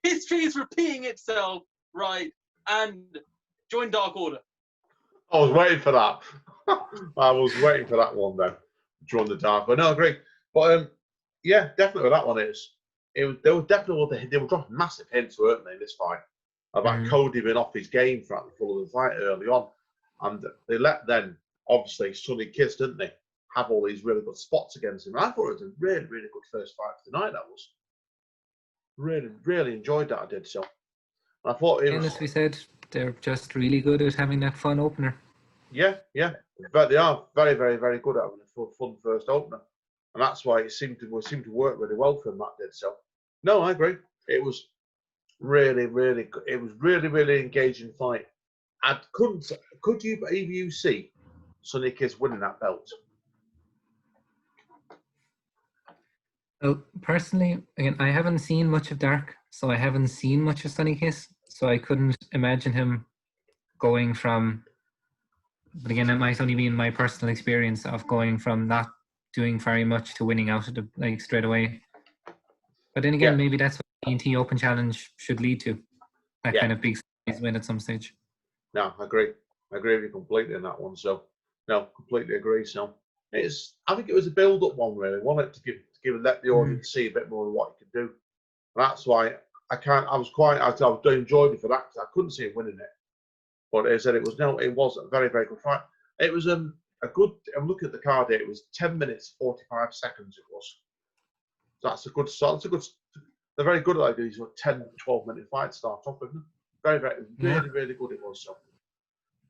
S3: History is repeating itself, right? And join Dark Order.
S1: I was waiting for that. I was waiting for that one then. Join the Dark Order. No, I agree. But yeah, definitely that one is. They were dropping massive hints, weren't they, in this fight? About Cody being off his game throughout the full of the fight early on. And they let then, obviously, Sonny Kiss, didn't they, have all these really good spots against him. And I thought it was a really, really good first fight of the night, that was. Really, really enjoyed that, I did so. And I thought it was...
S2: as we said, they're just really good at having that fun opener.
S1: Yeah. But they are very, very, very good at having a fun first opener. And that's why it seemed to work really well for them, that did so. No, I agree. It was really, really good. It was really, really engaging fight. Could you see Sonny Kiss winning that belt?
S2: Well, personally, again, I haven't seen much of Dark, so I haven't seen much of Sonny Kiss, so I couldn't imagine him going from. But again, it might only be in my personal experience of going from not doing very much to winning out of the straight away. But then again, maybe that's what the TNT Open Challenge should lead to. That kind of big win at some stage.
S1: No, I agree. I agree with you completely on that one. So, no, completely agree. So, I think it was a build-up one, really. I wanted to let the audience see a bit more of what he could do. And that's why I was enjoying it for that. I couldn't see him winning it. But as I said, it was a very, very good fight. It was a good, I'm looking at the card here, it was 10 minutes, 45 seconds it was. So that's a good start. They're very good at these 10, 12-minute fights start off with them. Very, very, really, really good it was. So.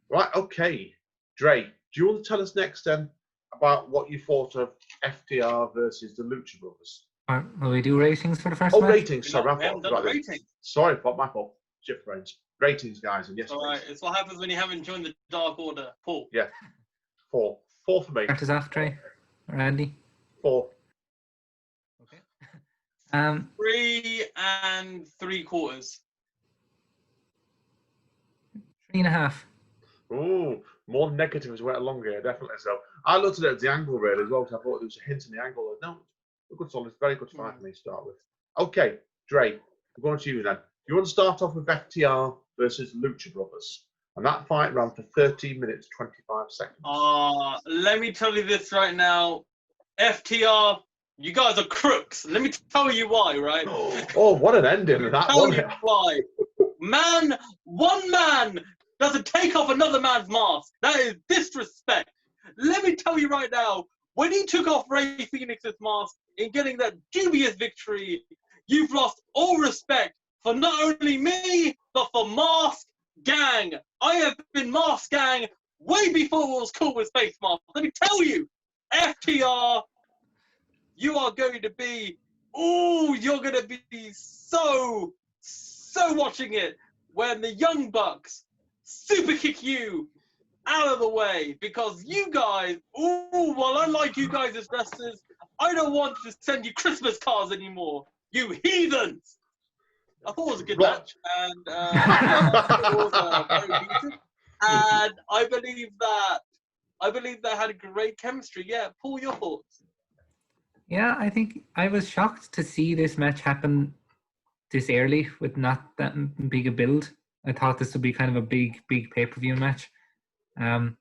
S1: Right, okay. Dre, do you want to tell us next then about what you thought of FTR versus the Lucha Brothers?
S2: Will we do ratings for the first match?
S1: Ratings. Sorry,
S3: we haven't done ratings.
S1: Sorry, my fault. Shift brains. Ratings, guys, and yes,
S3: all right. It's what happens when you haven't joined the Dark Order. Paul.
S1: Yeah. 4. 4 for me.
S2: Start us off, Trey or Andy.
S1: 4.
S2: Okay.
S3: 3 3/4.
S2: 3.5.
S1: Ooh, more negative as we went along here, definitely. So I looked at it at the angle really as well, because I thought there was a hint in the angle. No, a good solid, very good fight for me to start with. Okay, Dre, we're going to you then. You want to start off with FTR versus Lucha Brothers, and that fight ran for 13 minutes 25 seconds.
S3: Let me tell you this right now, FTR, you guys are crooks. Let me tell you why, right?
S1: Oh, what an ending of that one!
S3: Why? One man doesn't take off another man's mask. That is disrespect. Let me tell you right now, when he took off Rey Fenix's mask in getting that dubious victory, you've lost all respect for not only me, but for Mask Gang. I have been Mask Gang way before it was cool with Space Mask. Let me tell you, FTR, you are going to be, you're going to be so watching it when the Young Bucks super kick you out of the way, because you guys, while I like you guys as wrestlers, I don't want to send you Christmas cards anymore, you heathens. I thought it was a good match, and it was very decent. And I believe that had a great chemistry. Yeah, Paul, your thoughts?
S2: Yeah, I think I was shocked to see this match happen this early with not that big a build. I thought this would be kind of a big pay-per-view match. And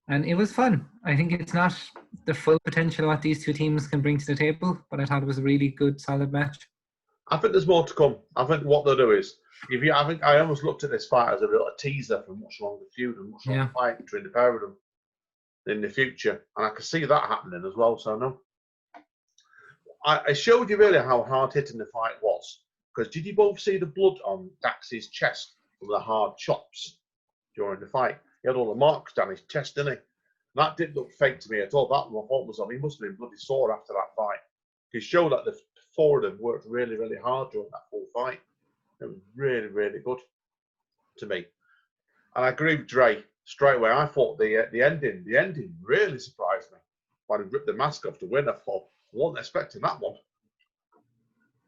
S2: it was fun. I think it's not the full potential of what these two teams can bring to the table, but I thought it was a really good, solid match.
S1: I think there's more to come. I think what they'll do is, I think I almost looked at this fight as a little teaser for a much longer feud and much longer fight between the pair of them in the future, and I can see that happening as well. So no, I showed you really how hard hitting the fight was, because did you both see the blood on Dax's chest from the hard chops during the fight? He had all the marks down his chest, didn't he? That didn't look fake to me at all. That was on. He must have been bloody sore after that fight. He showed that the four of them worked really, really hard during that full fight. It was really, really good to me. And I agree with Dre straight away. I thought the ending really surprised me. When he ripped the mask off to win, I thought, I wasn't expecting that one.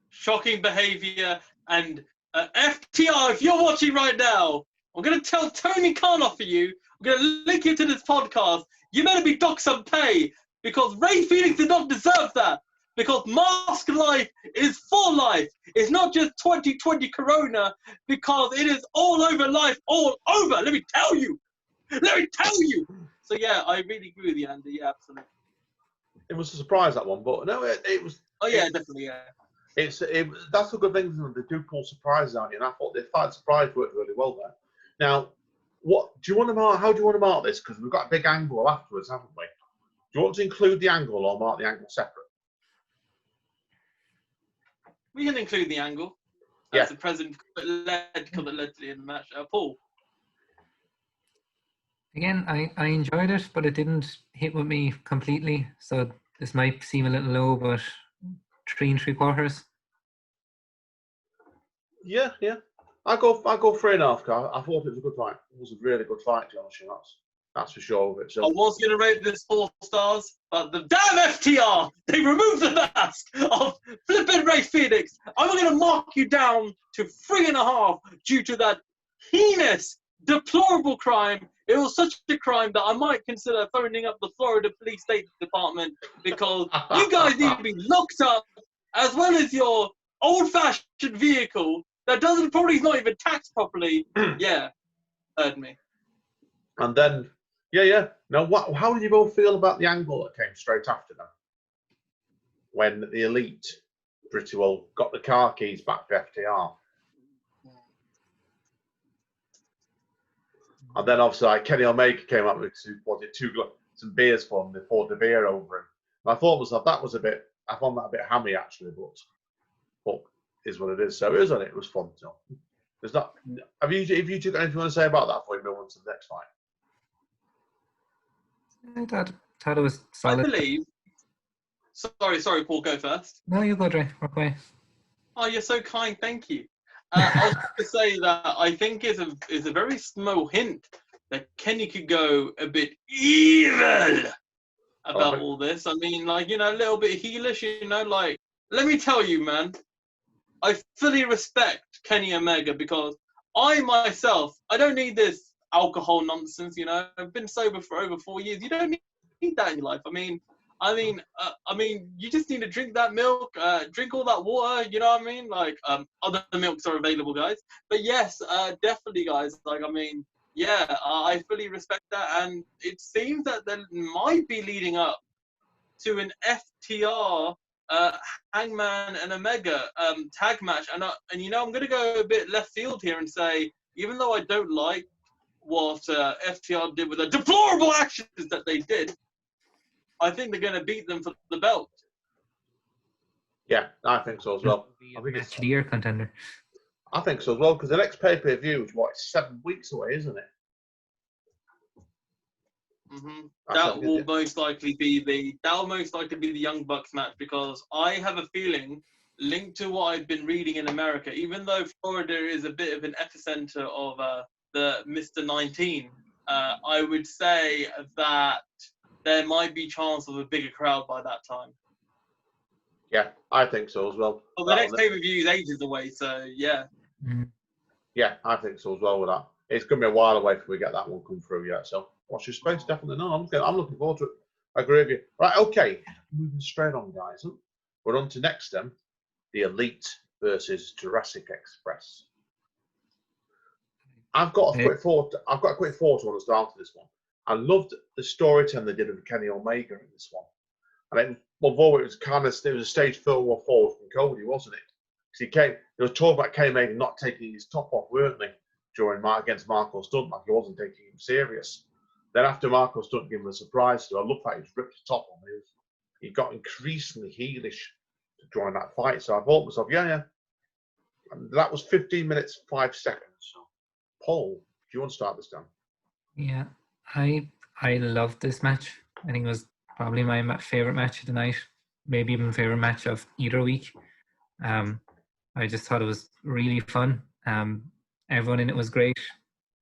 S3: Shocking behaviour. And FTR, if you're watching right now, I'm going to tell Tony Khan off for you. I'm going to link you to this podcast. You better be docked some pay, because Ray Phoenix did not deserve that. Because mask life is for life. It's not just 2020 Corona, because it is all over life, all over. Let me tell you. So yeah, I really agree with you, Andy. Yeah, absolutely.
S1: It was a surprise, that one, but no, it was.
S3: Oh yeah, definitely, yeah.
S1: That's the good thing. They do pull surprises on you, and I thought the fight surprise worked really well there. Now, what do you want to mark? How do you want to mark this? Because we've got a big angle afterwards, haven't we? Do you want to include the angle or mark the angle separate?
S3: We can include the angle.
S1: Yeah.
S3: As the president led to the end of the match. Paul.
S2: Again, I enjoyed it, but it didn't hit with me completely. So this might seem a little low, but 3 3/4.
S1: Yeah. I go 3.5. I thought it was a good fight. It was a really good fight, to be honest. That's for sure. So.
S3: I was going to rate this 4 stars, but the damn FTR, they removed the mask of flippin' Ray Phoenix. I'm going to mark you down to 3.5 due to that heinous, deplorable crime. It was such a crime that I might consider phoning up the Florida Police State Department, because you guys need to be locked up, as well as your old-fashioned vehicle that probably not even taxed properly. Yeah, heard me.
S1: And then, yeah. Now, how did you both feel about the angle that came straight after them? When the Elite pretty well got the car keys back to FTR. And then obviously Kenny Omega came up with some beers for him. They poured the beer over him. And I thought I found that a bit hammy actually, but is what it is. So it was fun. So there's not. Have you got anything you want to say about that before we move on to the next fight?
S2: I thought it was solid.
S3: I believe. Sorry, Paul, go first.
S2: No, you go, Dre. Work away.
S3: Oh, you're so kind. Thank you. I was going to say that I think it's a very small hint that Kenny could go a bit evil about all this. I mean, a little bit heelish, let me tell you, man, I fully respect Kenny Omega, because I myself, I don't need this alcohol nonsense, I've been sober for over 4 years. You don't need that in your life. I mean, you just need to drink that milk, drink all that water, you know what I mean? Other milks are available, guys. But yes, definitely, guys. I fully respect that. And it seems that there might be leading up to an FTR Hangman and Omega tag match. And I'm going to go a bit left field here and say, even though I don't like what FTR did with the deplorable actions that they did, I think they're going to beat them for the belt.
S1: Yeah, I think so as well.
S2: I think it's match of the year contender.
S1: I think so as well, because the next pay-per-view is it's 7 weeks away, isn't it?
S3: Mm-hmm. That will most likely be the Young Bucks match, because I have a feeling, linked to what I've been reading in America, even though Florida is a bit of an epicenter of the Mr. 19, I would say that there might be chance of a bigger crowd by that time.
S1: Yeah, I think so as well.
S3: Well, the next pay-per-view is ages away, so yeah.
S2: Mm-hmm.
S1: Yeah, I think so as well with that. It's going to be a while away before we get that one come through yet, so watch your space, definitely. No, I'm looking forward to it. I agree with you. Right, okay. Moving straight on, guys. We're on to next then. The Elite versus Jurassic Express. I've got a quick thought. I want to start this one. I loved the storytelling they did with Kenny Omega in this one. And although it was a stage forward from Cody, wasn't it? Because they were talking about Kenny Omega not taking his top off, weren't they? During against Marco Stunt, like he wasn't taking him serious. Then after Marco Stunt gave him a surprise, so I looked like he ripped the top on him. He got increasingly heelish during that fight. So I thought to myself, yeah. And that was 15 minutes, 5 seconds. So, Paul, do you want to start this down?
S2: Yeah, I loved this match. I think it was probably my favorite match of the night, maybe even favorite match of either week. I just thought it was really fun. Everyone in it was great.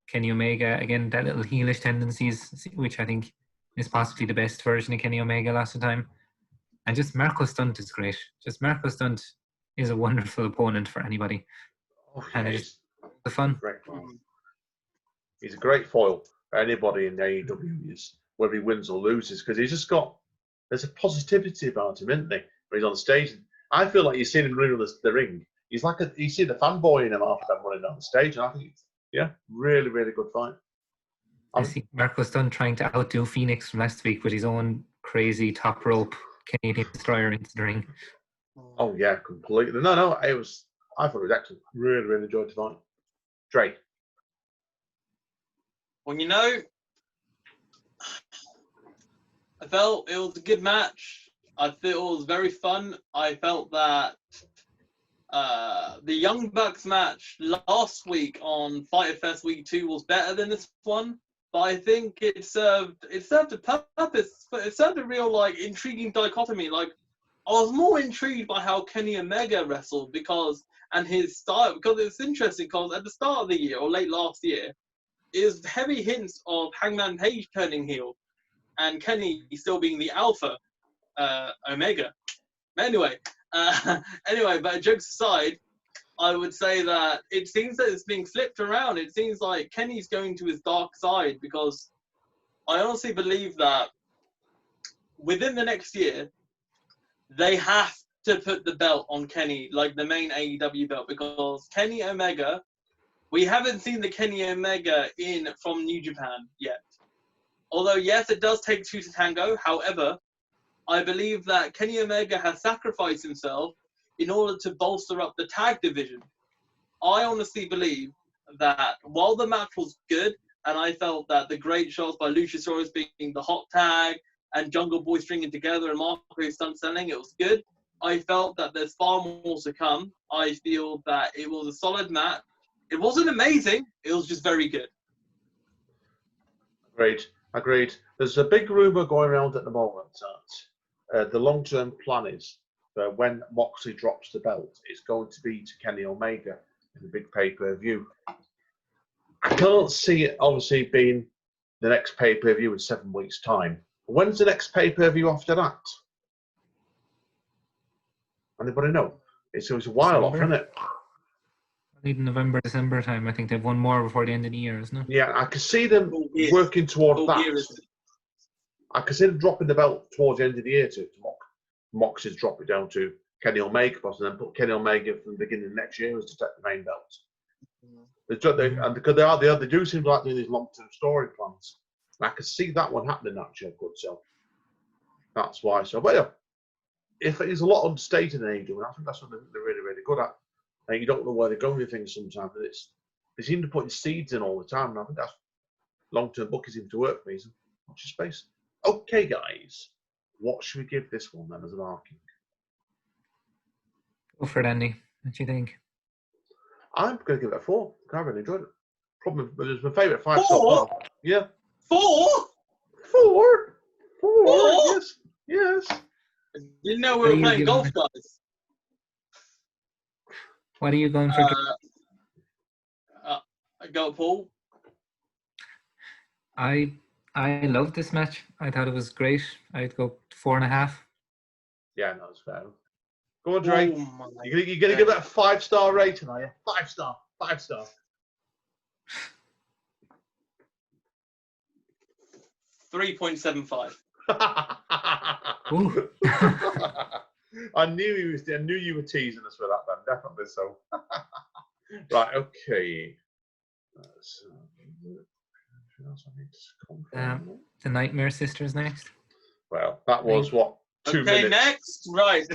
S2: Kenny Omega, again, that little heelish tendencies, which I think is possibly the best version of Kenny Omega last time. And just Marco Stunt is great. Just Marco Stunt is a wonderful opponent for anybody.
S1: Oh,
S2: and it's the fun.
S1: He's a great foil for anybody in AEW, whether he wins or loses, because he's just there's a positivity about him, isn't there? When he's on stage. I feel like you've seen him running the ring. He's like you see the fanboy in him after them running on the stage, and I think really, really good fight.
S2: I see Marco Stunt trying to outdo Phoenix from last week with his own crazy top rope Canadian Destroyer into the ring.
S1: Oh yeah, completely. No, I thought it was excellent. Really, really enjoyed the fight. Dre.
S3: Well, I felt it was a good match. I feel it was very fun. I felt that the Young Bucks match last week on Fyter Fest Week 2 was better than this one, but I think it served a purpose. It served a real intriguing dichotomy. I was more intrigued by how Kenny Omega wrestled and his style, because it's interesting because at the start of the year or late last year, it was heavy hints of Hangman Page turning heel and Kenny still being the alpha Omega. Anyway, but jokes aside, I would say that it seems that it's being flipped around. It seems like Kenny's going to his dark side, because I honestly believe that within the next year, they have to put the belt on Kenny, like the main AEW belt, because Kenny Omega, we haven't seen the Kenny Omega from New Japan yet. Although, yes, it does take two to tango. However, I believe that Kenny Omega has sacrificed himself in order to bolster up the tag division. I honestly believe that while the match was good, and I felt that the great shots by Luchasaurus being the hot tag and Jungle Boy stringing together and Marco Stunt selling, it was good. I felt that there's far more to come. I feel that it was a solid match. It wasn't amazing. It was just very good.
S1: Agreed. There's a big rumor going around at the moment that the long-term plan is that when Moxley drops the belt, it's going to be to Kenny Omega in the big pay-per-view. I can't see it obviously being the next pay-per-view in 7 weeks' time. When's the next pay-per-view after that? Anybody know? It's a while off, isn't it?
S2: In November, December time. I think they've one more before the end of the year, isn't it?
S1: Yeah, I could see them working toward that. I could see them dropping the belt towards the end of the year to Mox's drop it down to Kenny Omega, and then put Kenny Omega from the beginning of next year as to take the main belt. And because they do seem like doing these long-term story plans. And I could see that one happening actually. So that's why. So, but yeah, if there's a lot of stated in AEW, I think that's what they're really, really good at. And you don't know where they're going with things sometimes. But they seem to put seeds in all the time, and I think that's long-term booking seems to work for me. So watch your space. Okay, guys, what should we give this one then as a marking?
S2: Go for it, Andy. What do you think?
S1: I'm going to give it a 4. I really enjoyed it. Probably it was my favourite 5 so far. Yeah.
S3: 4?
S1: 4? Yes.
S3: Didn't know we were playing golf, guys.
S2: What are you going for?
S3: Go, Paul.
S2: I loved this match. I thought it was great. I'd go 4.5.
S1: Yeah, no, it's fair. Go on, Dre. You're going to give that a 5-star rating, are you? 5 star. 5 star.
S3: 3.75.
S2: Ooh.
S1: I knew he was. I knew you were teasing us with that. Then definitely so. Right. Okay. Anything else I need to confirm?
S2: The Nightmare Sisters next.
S1: Well, that was what 2 minutes.
S3: Okay, next, right.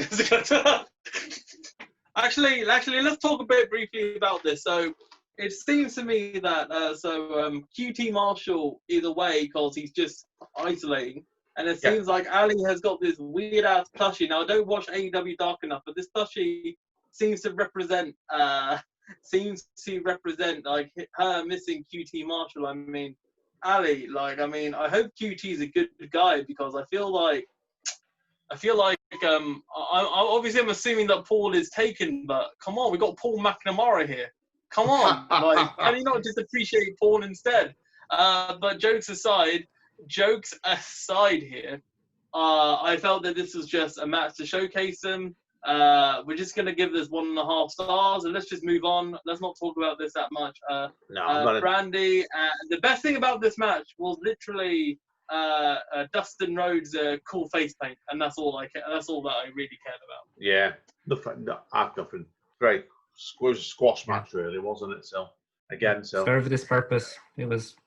S3: actually, let's talk a bit briefly about this. So, it seems to me that QT Marshall is away because he's just isolating, and it seems like Ali has got this weird ass plushie. Now, I don't watch AEW Dark enough, but this plushie seems to represent like her missing QT Marshall. I mean, Ali, like, I mean, I hope QT is a good guy because I feel like I'm assuming that Paul is taken, but come on, we got Paul McNamara here. Come on, like, can you not just appreciate Paul instead? But jokes aside here, I felt that this was just a match to showcase him. We're just gonna give this 1.5 stars, and let's just move on. Let's not talk about this that much. Brandy. The best thing about this match was literally Dustin Rhodes' cool face paint, and that's all that I really cared about.
S1: Yeah, nothing. Great. It was a squash match, really, wasn't it? So again,
S2: served this purpose. It was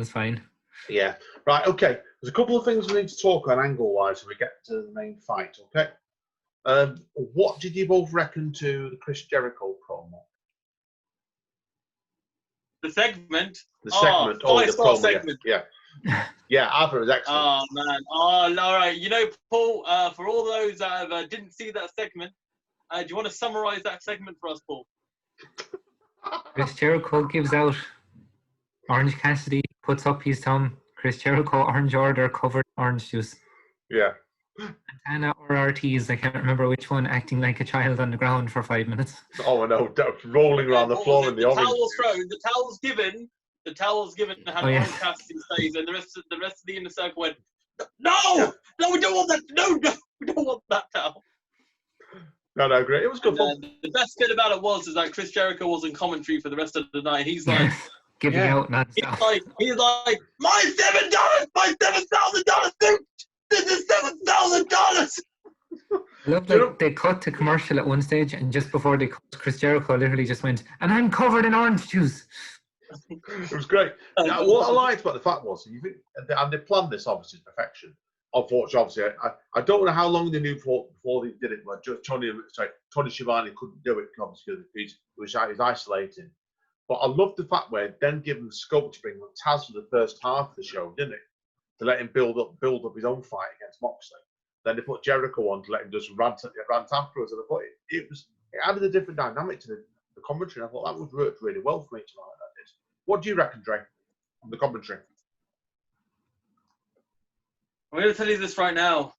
S2: fine.
S1: Yeah. Right. Okay. There's a couple of things we need to talk on angle-wise when we get to the main fight. Okay. What did you both reckon to the Chris Jericho promo?
S3: The segment.
S1: The segment.
S3: Oh,
S1: the promo.
S3: Segment.
S1: Yeah. Yeah, I thought it was excellent.
S3: Oh man. Oh, all right. You know, Paul. For all those that didn't see that segment, do you want to summarize that segment for us, Paul?
S2: Chris Jericho gives out Orange Cassidy, puts up his thumb. Chris Jericho, Orange Order, covered orange juice.
S1: Yeah.
S2: Anna or Ortiz, I can't remember which one, acting like a child on the ground for 5 minutes.
S1: Oh, I know, rolling around the floor in the orange.
S3: The towel's given. The towel's given had Orange Cassidy's face, and the rest of the inner circle went, no, we don't want that. No, we don't want that towel.
S1: No, great. It was good fun.
S3: The best bit about it was that Chris Jericho was in commentary for the rest of the night. He's like
S2: giving out non-stop.
S3: He's like, my $7, my $7,000 suit. This is $7,000.
S2: I love that they cut to commercial at one stage, and just before they cut, Chris Jericho literally just went, and I'm covered in orange juice.
S1: It was great. Now, what I liked about the fact was, and they planned this obviously to perfection. Unfortunately, I don't know how long they knew before they did it. But Tony Schiavone couldn't do it obviously because he was isolating. But I loved the fact where then give him scope to bring Taz for the first half of the show, didn't it? To let him build up his own fight against Moxley. Then they put Jericho on to let him just rant afterwards. And I thought it added a different dynamic to the commentary. And I thought that would work really well for me tonight. That did. What do you reckon, Dre, on the commentary?
S3: I'm going to tell you this right now.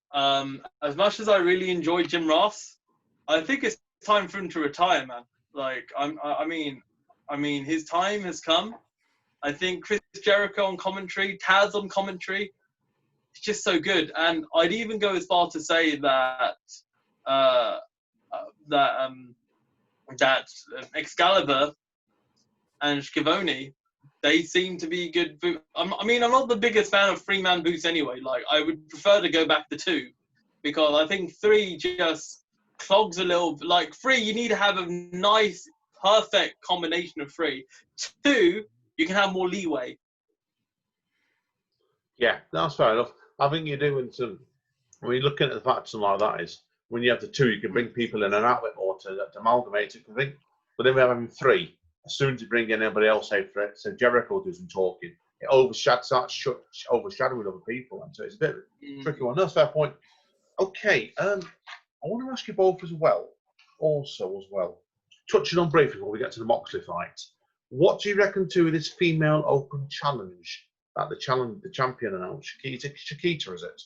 S3: As much as I really enjoy Jim Ross, I think it's time for him to retire, man. Like, I mean, his time has come. I think Chris Jericho on commentary, Taz on commentary, it's just so good. And I'd even go as far to say that Excalibur and Schiavone, they seem to be good. I'm not the biggest fan of 3-man boots anyway. Like, I would prefer to go back to 2 because I think 3 just clogs a little. Like, 3, you need to have a nice, perfect combination of 3. 2, you can have more leeway. Yeah,
S1: that's fair enough. I think you're doing some. When you're looking at the fact something like that is when you have the 2, you can bring people in and out a bit more to amalgamate it. I think, but then we have having 3. As soon as you bring in anybody else, say Jericho does some talking, it starts overshadowing other people, and so it's a bit of a tricky one. That's a fair point. Okay, I want to ask you both as well. Touching on briefly before we get to the Moxley fight, what do you reckon to this female open challenge that the champion announced? Chiquita, is it?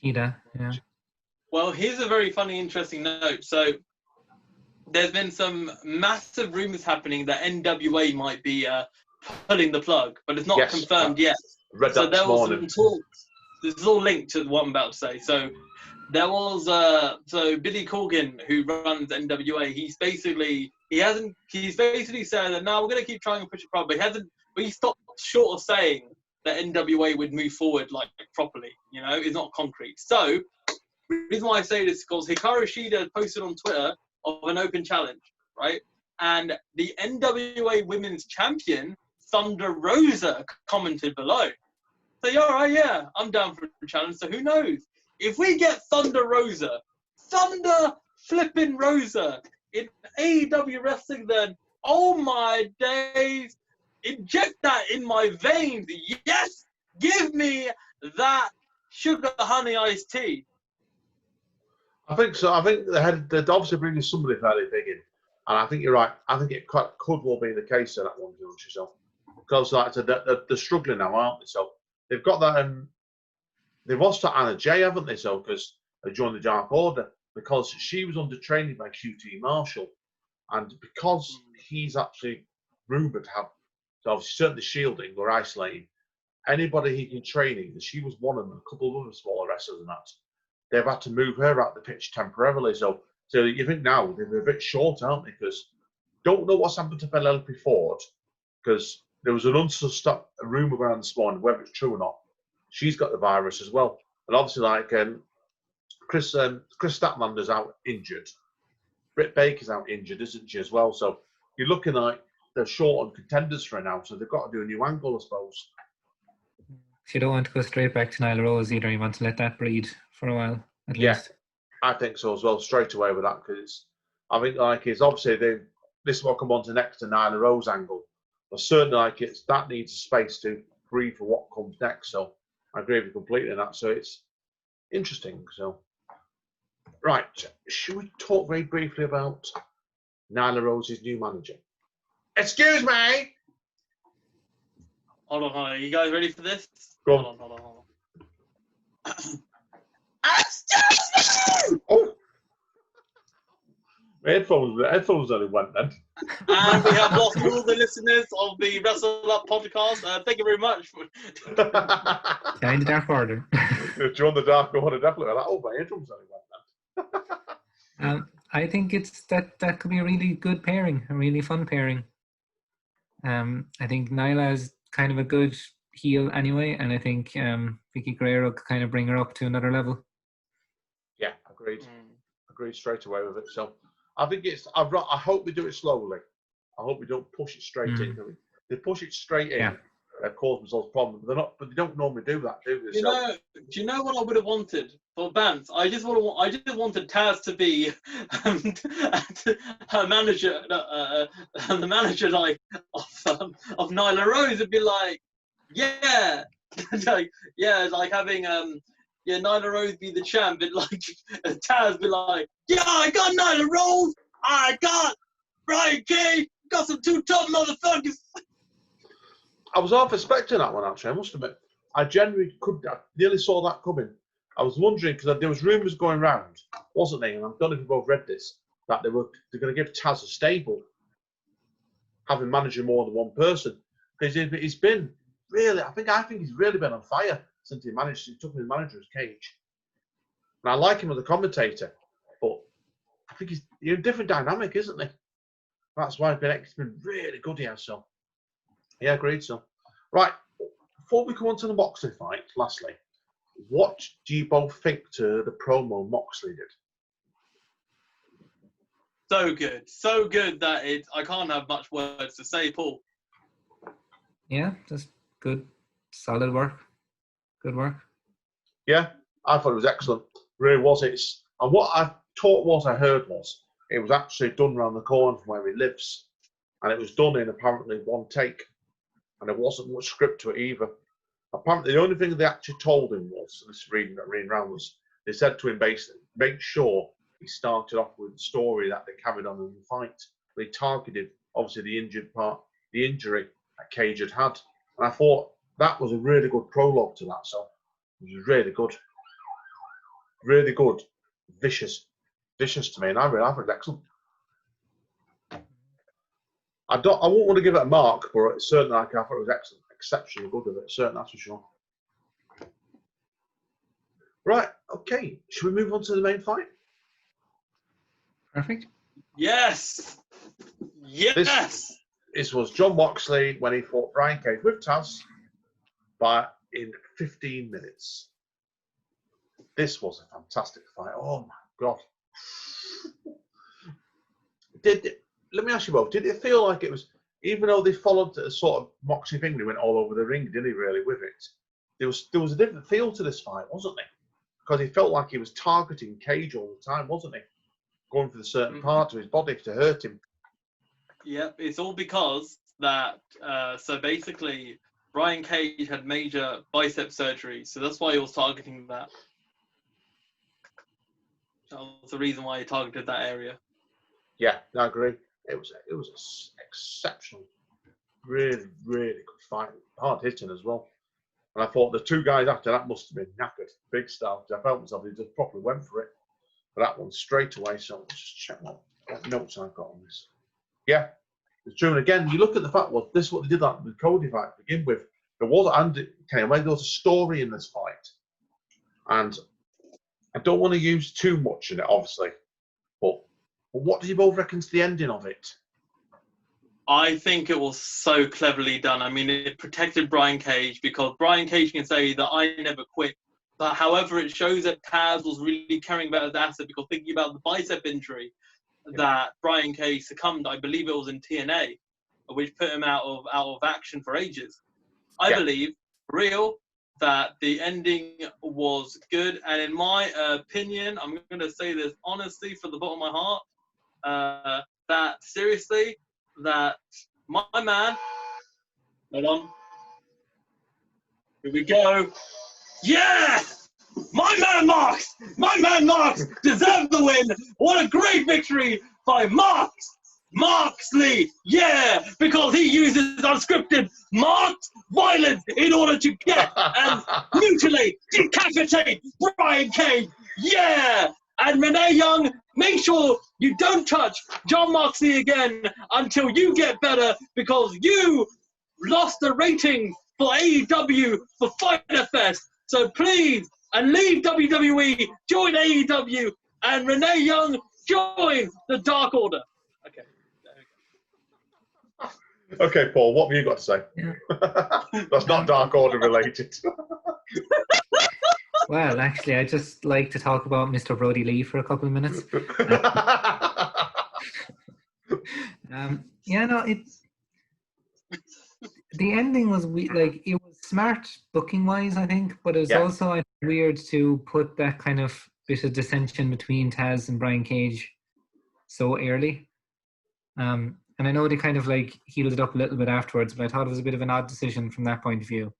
S2: Chiquita, yeah.
S3: Well, here's a very funny, interesting note. So, there's been some massive rumors happening that NWA might be pulling the plug, but it's not confirmed yet. So there was some talks. This is all linked to what I'm about to say. So there was Billy Corgan, who runs NWA. He's basically said that no, we're going to keep trying and push it forward, but he stopped short of saying the NWA would move forward like properly. You know, it's not concrete. So the reason why I say this is because Hikaru Shida posted on Twitter of an open challenge, right? And the NWA Women's Champion, Thunder Rosa, commented below. So, yeah, all right, yeah, I'm down for a challenge. So who knows? If we get Thunder flipping Rosa in AEW wrestling, then, oh my days, inject that in my veins. Yes, give me that sugar honey iced tea.
S1: I think so. I think they're obviously bringing somebody fairly big in. And I think you're right. I think it could well be the case of that one, yourself. Because like they're struggling now, aren't they? So they've got that. They've lost to Anna Jay, haven't they? So because they joined the Dark Order, because she was under training by QT Marshall, and because he's actually rumoured to have, so obviously certainly shielding or isolating anybody he can train in. She was one of them, a couple of other smaller wrestlers, and that they've had to move her out the pitch temporarily. So you think now they're a bit short, aren't they? Because don't know what's happened to Penelope Ford, because there was an unsuspected rumour around this morning, whether it's true or not. She's got the virus as well, and obviously, like Chris Statlander's out injured, Britt Baker's out injured, isn't she as well? So you're looking like they're short on contenders for her now, so they've got to do a new angle, I suppose.
S2: You don't want to go straight back to Nyla Rose either. You want to let that breed for a while, at least.
S1: I think so as well, straight away with that, because I think like it's obviously this will come on to next to Nyla Rose angle, but certainly like that needs space to breathe for what comes next. So I agree with you completely on that. So it's interesting. So right, should we talk very briefly about Nyla Rose's new manager? Excuse me.
S3: Hold on. Are you guys ready for this?
S1: Go on.
S3: Hold on.
S1: Excuse me! Oh. My headphones only went then.
S3: And we have lost all the listeners of the Wrestle-Up podcast. Thank you very much.
S2: Join the Dark Order.
S1: Join the Dark Order, definitely. Like, oh, my headphones only went then.
S2: I think that could be a really good pairing, a really fun pairing. I think Nyla is kind of a good heel anyway, and I think Vicky Guerrero could kind of bring her up to another level.
S1: Yeah, agreed. Agreed straight away with it. So I think I hope we do it slowly. I hope we don't push it straight in. They push it straight in. It causes themselves problems. But they don't normally do that, do they?
S3: Do you know what I would have wanted for Bance? I just wanted Taz to be her manager, the manager like of Nyla Rose would be like, yeah, like having Nyla Rose be the champ, and like Taz be like, yeah, I got Nyla Rose, I got Brian Cage, got some two top motherfuckers.
S1: I was half expecting that one, actually, I must admit. I nearly saw that coming. I was wondering, because there was rumours going round, wasn't there? And I don't know if you both read this, that they're going to give Taz a stable, having managing more than one person. Because he's been really, I think he's really been on fire since he took his manager as Cage. And I like him as a commentator, but I think he's a different dynamic, isn't he? That's why he's been really good here, so. Yeah, agreed, so. Right, before we come on to the Moxley fight, lastly, what do you both think to the promo Moxley did?
S3: So good that I can't have much words to say, Paul.
S2: Yeah, just good, solid work. Good work.
S1: Yeah, I thought it was excellent. Really was. And what I heard was it was actually done around the corner from where he lives, and it was done in apparently one take, and there wasn't much script to it either. Apparently, the only thing they actually told him was, this reading around, was they said to him basically, make sure he started off with the story that they carried on in the fight. They targeted obviously the injury that Cage had had, and I thought that was a really good prologue to that. So it was really good. Really good, vicious to me, and I thought it was excellent. I won't want to give it a mark, but certainly I thought it was excellent, exceptionally good of it. Certainly, that's for sure. Right, okay. Should we move on to the main fight?
S2: Perfect.
S3: Yes.
S1: This was Jon Moxley when he fought Brian Cage with Taz. in 15 minutes. This was a fantastic fight. Oh my God. Let me ask you both, did it feel like it was, even though they followed a sort of Moxie thing, they went all over the ring, didn't he, really, with it? There was a different feel to this fight, wasn't there? Because he felt like he was targeting Cage all the time, wasn't he? Going for the certain part of his body to hurt him.
S3: Yep, it's all because that, so basically, Brian Cage had major bicep surgery, so that's why he was targeting that. That was the reason why he targeted that area.
S1: Yeah, I agree. It was an exceptional, really, really good fight. Hard hitting as well. And I thought the two guys after that must have been knackered. Big style. I felt myself, they just properly went for it. But that one straight away. So let's just check what notes I've got on this. Yeah, it's true. And again, you look at the fact, well, this is what they did that with Cody fight to begin with. There was a story in this fight. And I don't want to use too much in it, obviously. But what do you both reckon to the ending of it?
S3: I think it was so cleverly done. I mean, it protected Brian Cage because Brian Cage can say that I never quit. But however, it shows that Taz was really caring about his asset because thinking about the bicep injury that Brian Cage succumbed, I believe it was in TNA, which put him out of action for ages. I believe, real, that the ending was good. And in my opinion, I'm going to say this honestly from the bottom of my heart, that seriously, that my man, hold on, here we go, yeah, my man Marks deserved the win. What a great victory by Moxley, yeah, because he uses unscripted marked violence in order to get and mutilate, decapitate Brian Cage, yeah. And Renee Young, make sure you don't touch Jon Moxley again until you get better because you lost the ratings for AEW for Fyter Fest. So please, and leave WWE, join AEW, and Renee Young, join the Dark Order. Okay.
S1: Okay, Paul, what have you got to say?
S2: Yeah.
S1: That's not Dark Order related.
S2: Well, actually, I'd just like to talk about Mr. Brody Lee for a couple of minutes. The ending was it was smart booking wise, I think, but it was also weird to put that kind of bit of dissension between Taz and Brian Cage so early. And I know they kind of healed it up a little bit afterwards, but I thought it was a bit of an odd decision from that point of view.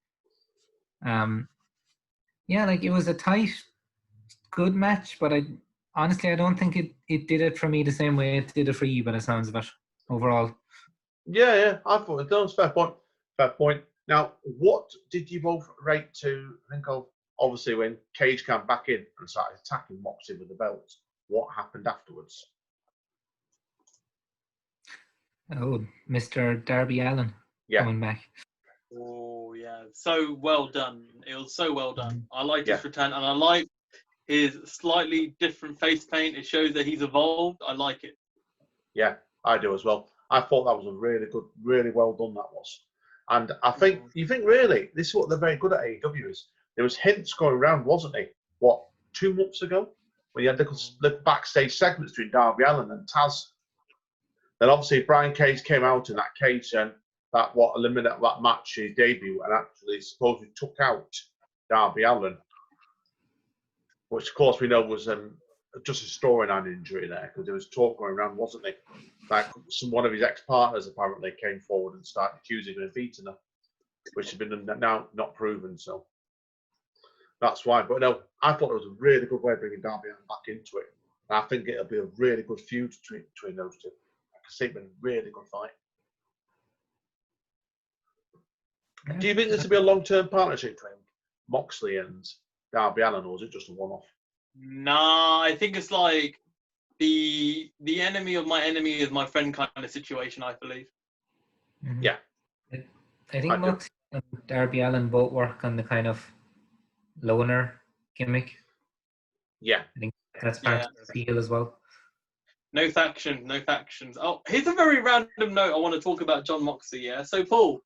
S2: It was a tight, good match, but I don't think it did it for me the same way it did it for you by the sounds of it overall.
S1: Yeah, I thought that was fair point. Fair point. Now, what did you both rate to think of? Obviously, when Cage came back in and started attacking Moxley with the belt, what happened afterwards?
S2: Oh, Mr. Darby Allin coming back.
S3: Oh, yeah. So well done. It was so well done. I liked his return, and I like his slightly different face paint. It shows that he's evolved. I like it. Yeah,
S1: I do as well. I thought that was a really good, really well done, that was. And I think, you think really, this is what they're very good at AEW is, there was hints going around, wasn't there? 2 months ago? When you had the backstage segments between Darby Allin and Taz. Then obviously Brian Cage came out in that cage and eliminated that match, his debut, and actually supposedly took out Darby Allin, which of course we know was just a storyline injury there because there was talk going around, wasn't there? One of his ex-partners apparently came forward and started accusing him of beating her, which has been now not proven. So that's why. But no, I thought it was a really good way of bringing Darby Allin back into it. And I think it'll be a really good feud between those two. I can see it being a really good fight. Do you think this will be a long-term partnership between Moxley and Darby Allin, or is it just a one-off?
S3: Nah, I think it's like the enemy of my enemy is my friend kind of situation, I believe.
S2: Mm-hmm. Yeah. I think Moxley and Darby Allin both work on the kind of loner gimmick.
S1: Yeah.
S2: I think that's part of the appeal as well.
S3: No factions. Oh, here's a very random note I want to talk about Jon Moxley, yeah? So, Paul,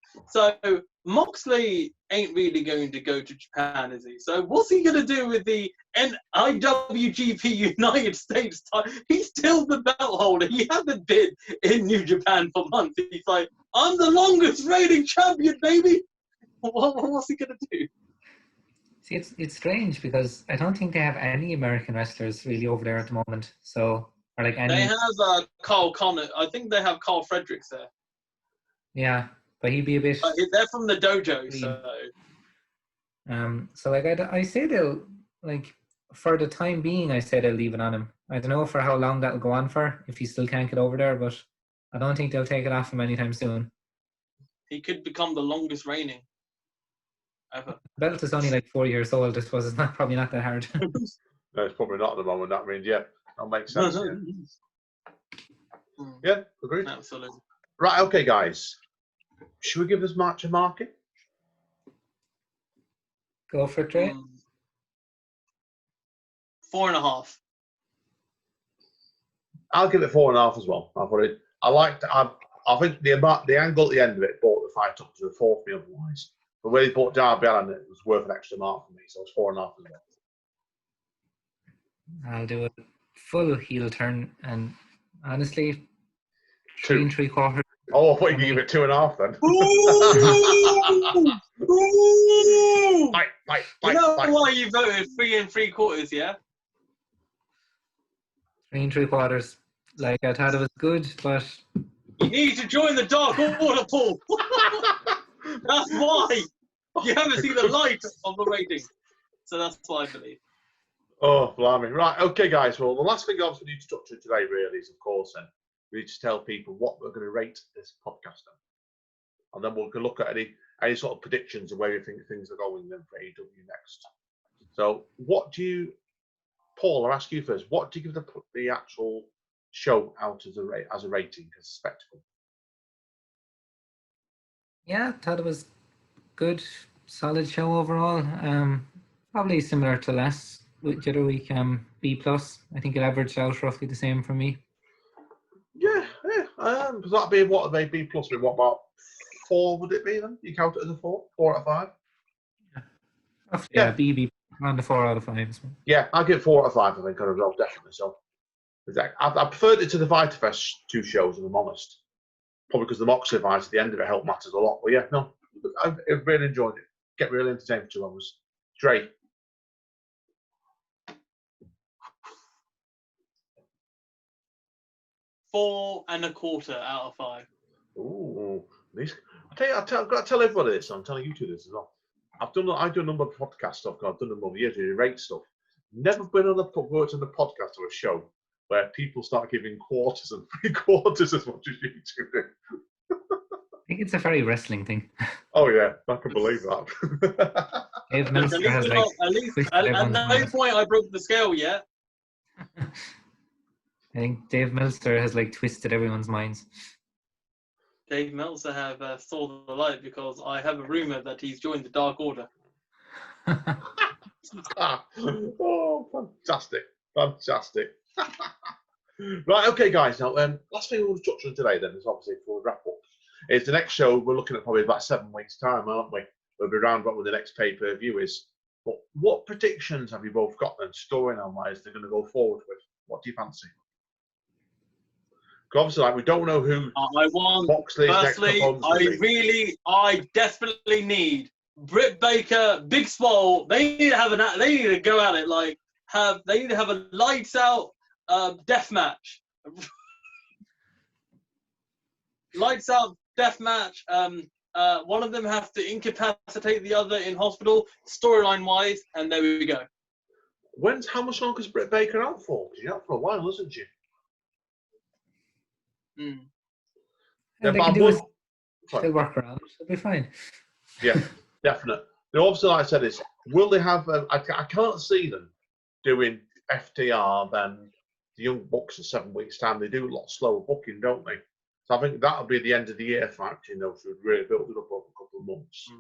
S3: Moxley ain't really going to go to Japan, is he? So what's he going to do with the IWGP United States title? He's still the belt holder. He hasn't been in New Japan for months. He's like, I'm the longest reigning champion, baby. What's he going to do?
S2: See, it's strange because I don't think they have any American wrestlers really over there at the moment. So, or like any.
S3: They have Carl Connor. I think they have Carl Fredericks there.
S2: Yeah, but he'd be a bit.
S3: But they're from the dojo, so.
S2: So like I say they'll like for the time being I say they'll leave it on him. I don't know for how long that'll go on for if he still can't get over there, but I don't think they'll take it off him anytime soon.
S3: He could become the longest reigning ever.
S2: The belt is only like 4 years old. I suppose it's probably not that hard.
S1: No, it's probably not at the moment. That means that makes sense. Yeah, agreed.
S3: Absolutely.
S1: Right, okay, guys. Should we give this match a marking?
S2: Go for it, Dre.
S3: 4.5.
S1: I'll give it 4.5 as well. I think the angle at the end of it brought the fight up to the 4 for me otherwise. The way they brought Darby Allin, it was worth an extra mark for me, so it's 4.5 as well.
S2: I'll do a full heel turn, and honestly, 3 3/4.
S1: Oh, I thought you could give it 2.5 then.
S3: Ooh!
S1: Bite.
S3: You know why you voted 3 3/4, yeah?
S2: 3 3/4. Like, I thought it was good, but
S3: You need to join the Dark Order, Paul. That's why. You haven't seen the light of the rating. So that's what I believe.
S1: Oh, blimey. Right, okay, guys. Well, the last thing obviously we need to structure today really is, of course, then we need to tell people what we're going to rate this podcast on. And then we'll look at any sort of predictions of where you think things are going then for AEW next. So Paul, I'll ask you first. What do you give the actual show out as a rating, as a spectacle?
S2: yeah, I thought it was good, solid show overall. Probably similar to the other week. B+. I think it averaged out roughly the same for me.
S1: Yeah. Does that be what they B+? What about 4 would it be then? You count it as a 4? 4 out of 5?
S2: Yeah, B around the 4 out of 5 as well.
S1: Yeah, I'll give 4 out of 5, I think, on a roll, definitely. So, I preferred it to the Fyter Fest 2 shows, if I'm honest. Probably because the Moxley fight at the end of it helped matters a lot. But yeah, no, I really enjoyed it. Get really entertained for 2 hours. Dre.
S3: Four and a quarter out of 5.
S1: Ooh, I've got to tell everybody this. I'm telling you two this as well. I do a number of podcast stuff. I've done a number of years of rate stuff. Never been worked on the podcast or a show where people start giving quarters and 3/4 as much as you two do.
S2: I think it's a very wrestling thing.
S1: Oh yeah, I can believe that.
S2: Dave Meltzer has like
S3: at no point I broke the scale yet.
S2: I think Dave Meltzer has like twisted everyone's minds.
S3: Dave Meltzer have saw the light because I have a rumor that he's joined the Dark Order.
S1: Oh, fantastic. Right, okay, guys. Now, last thing we'll touch on today then is obviously before we wrap up, is the next show we're looking at probably about 7 weeks' time, aren't we? We'll be around what the next pay-per-view is. But what predictions have you both got then, storyline-wise, they're going to go forward with? What do you fancy? Obviously, like, we don't know who Moxley's next opponent will be.
S3: I desperately need Britt Baker, Big Swole. They need to go at it they need to have a lights out death match. Lights out death match. One of them has to incapacitate the other in hospital, storyline wise, and there we go.
S1: How much longer is Britt Baker out for? She's out for a while, isn't she?
S2: Yeah, they can do still work around. It'll be fine.
S1: Yeah, definitely. Obviously, like I said, will they have? I can't see them doing FTR then the Young Bucks in 7 weeks' time. They do a lot slower booking, don't they? So I think that'll be the end of the year fact. So we'd really build it up over a couple of months.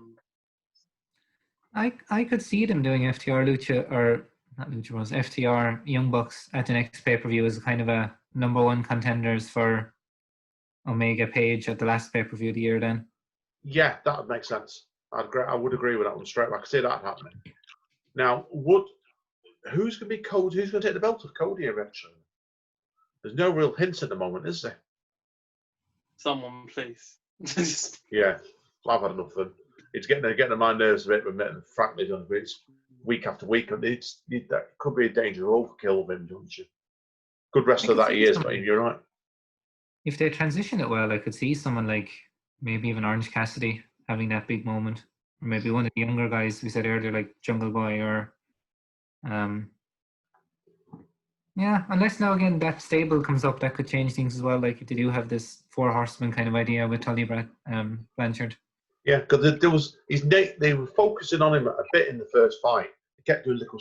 S2: I could see them doing FTR Lucha or not Lucha Bros, FTR Young Bucks at the next pay-per-view as kind of a number 1 contenders for Omega Page at the last pay-per-view of the year then.
S1: Yeah, that would make sense. I would agree with that one straight away. I can see that happening. Now, who's going to be Cody? Who's going to take the belt of Cody eventually? There's no real hints at the moment, is there?
S3: Someone, please.
S1: Yeah, I've had enough of them. It's getting on my nerves a bit, but frankly, it's week after week, and that could be a danger of overkill of him, don't you? Good wrestler that he is, but you're right.
S2: If they transition it well, I could see someone like maybe even Orange Cassidy having that big moment, or maybe one of the younger guys we said earlier, like Jungle Boy, or yeah. Unless now again that stable comes up, that could change things as well. Like if they do have this 4 horsemen kind of idea with Tully Blanchard.
S1: Yeah, because there was they were focusing on him a bit in the first fight. They kept doing little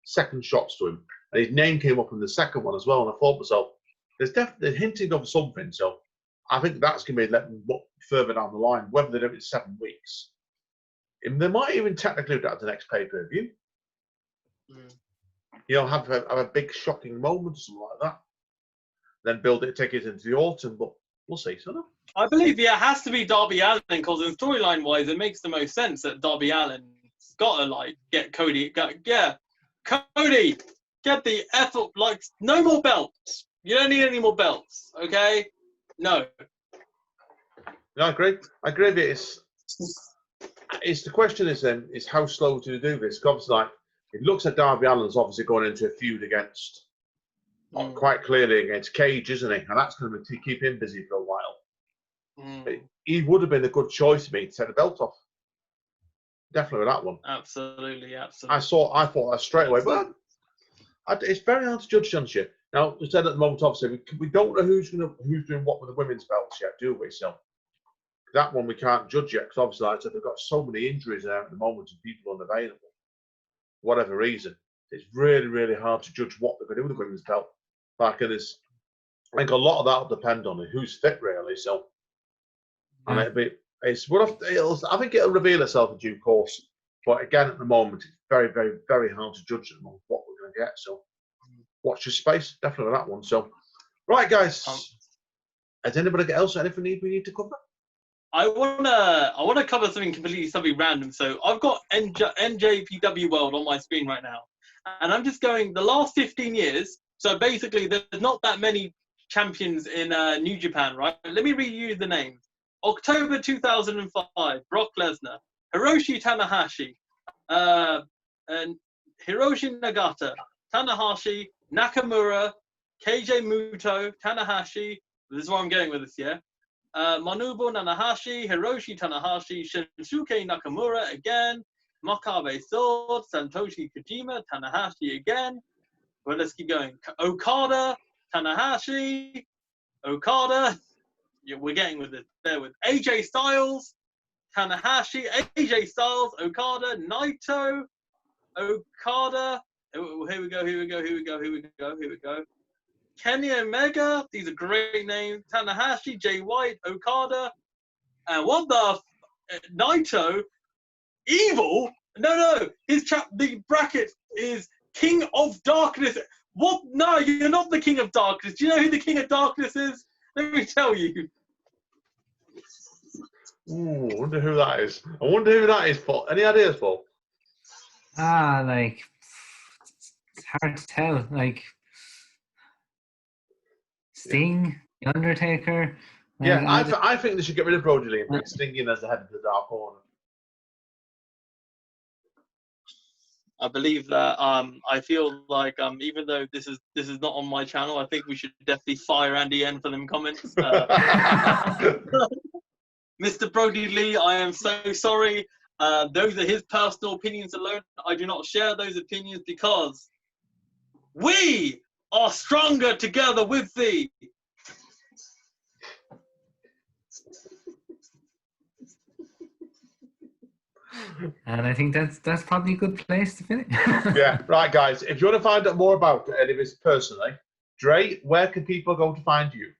S1: second shots to him, and his name came up in the second one as well. And I thought to myself, there's definitely hinting of something. So I think that's going to be let further down the line, whether they do it in 7 weeks. And they might even technically do that at the next pay-per-view. You know, have a big shocking moment or something like that. Then build it, take it into the autumn, but we'll see. So no.
S3: I believe, it has to be Darby Allin, because in storyline-wise, it makes the most sense that Darby Allin's got to, get Cody. Cody, get the effort, no more belts. You don't need any more belts, okay? No.
S1: No, I agree. I agree with you. It's the question is how slow to do this? Because it looks like Darby Allin's obviously going into a feud against, quite clearly against Cage, isn't he? And that's going to keep him busy for a while. He would have been a good choice to me to take the belt off. Definitely with that one.
S3: Absolutely.
S1: I thought that straight away, but it's very hard to judge, don't you? Now, we said at the moment, obviously, we don't know who's doing what with the women's belts yet, do we? So that one we can't judge yet, because obviously, like I said, they've got so many injuries there at the moment and people unavailable. For whatever reason, it's really, really hard to judge what they're going to do with the women's belt. I think a lot of that will depend on who's fit, really. So, and I think it'll reveal itself in due course. But again, at the moment, it's very, very, very hard to judge at the moment what we're going to get. So, watch your space, definitely that one. So, right, guys, has anybody else anything we need to cover?
S3: I wanna cover something random. So I've got NJPW World on my screen right now, and I'm just going the last 15 years. So basically, there's not that many champions in New Japan, right? Let me read you the names. October 2005, Brock Lesnar, Hiroshi Tanahashi, and Hiroshi Nagata, Tanahashi, Nakamura, KJ Muto, Tanahashi. This is where I'm going with this, yeah. Manubu Nanahashi, Hiroshi Tanahashi, Shinsuke Nakamura again, Makabe Sword, Santoshi Kojima, Tanahashi again. Well, let's keep going. Okada, Tanahashi, Okada. Yeah, we're getting with it. There with AJ Styles, Tanahashi, AJ Styles, Okada, Naito, Okada. Here we go. Kenny Omega, these are great names. Tanahashi, Jay White, Okada, and what the Naito, Evil? No, the bracket is King of Darkness. What? No, you're not the King of Darkness. Do you know who the King of Darkness is? Let me tell you.
S1: Ooh, I wonder who that is. Paul. Any ideas, Paul?
S2: It's hard to tell. Sting, The Undertaker.
S1: I think they should get rid of Brody Lee and bring Sting in as the head of the Dark Order.
S3: I believe that. I feel like even though this is not on my channel, I think we should definitely fire Andy N for them comments. Mr. Brody Lee, I am so sorry. Those are his personal opinions alone. I do not share those opinions because we are stronger together with thee.
S2: And I think that's probably a good place to finish.
S1: Yeah, right, guys. If you want to find out more about any of this personally, Dre, where can people go to find you?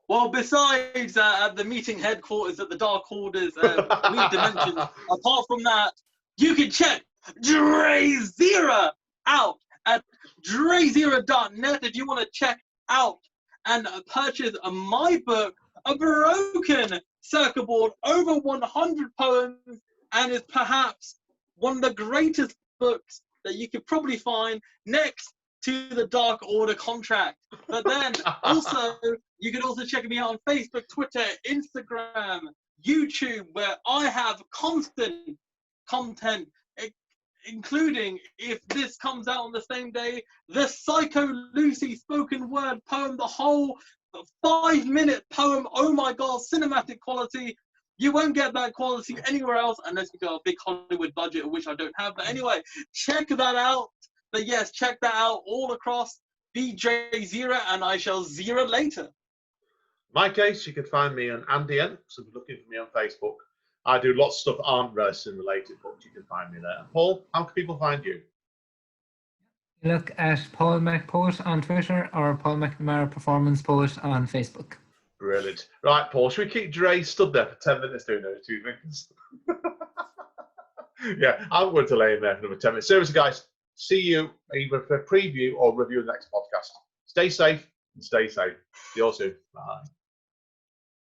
S3: Well, besides at the meeting headquarters at the Dark Order's New Dimension, apart from that, you can check DrayZera out at DrayZera.net if you want to check out and purchase my book, A Broken circuit board, over 100 poems, and is perhaps one of the greatest books that you could probably find next to the Dark Order contract. But then also, you can also check me out on Facebook, Twitter, Instagram, YouTube, where I have constant content, including, if this comes out on the same day, the Psycho Lucy spoken word poem, the whole 5-minute poem. Oh my God, cinematic quality. You won't get that quality anywhere else unless you got a big Hollywood budget, which I don't have. But anyway, check that out. But yes, check that out all across DrayZera, and I shall zero later.
S1: My case, you can find me on Andy N. So if you're looking for me on Facebook, I do lots of stuff aren't wrestling related, but you can find me there. Paul, how can people find you?
S2: Look at Paul McPoet on Twitter or Paul McNamara Performance Poet on Facebook.
S1: Brilliant. Right, Paul, should we keep Dre stood there for 10 minutes doing those two things? Yeah, I'm going to lay him there for another 10 minutes. Seriously, guys, see you either for preview or review the next podcast. Stay safe and stay safe. See you all soon. Bye.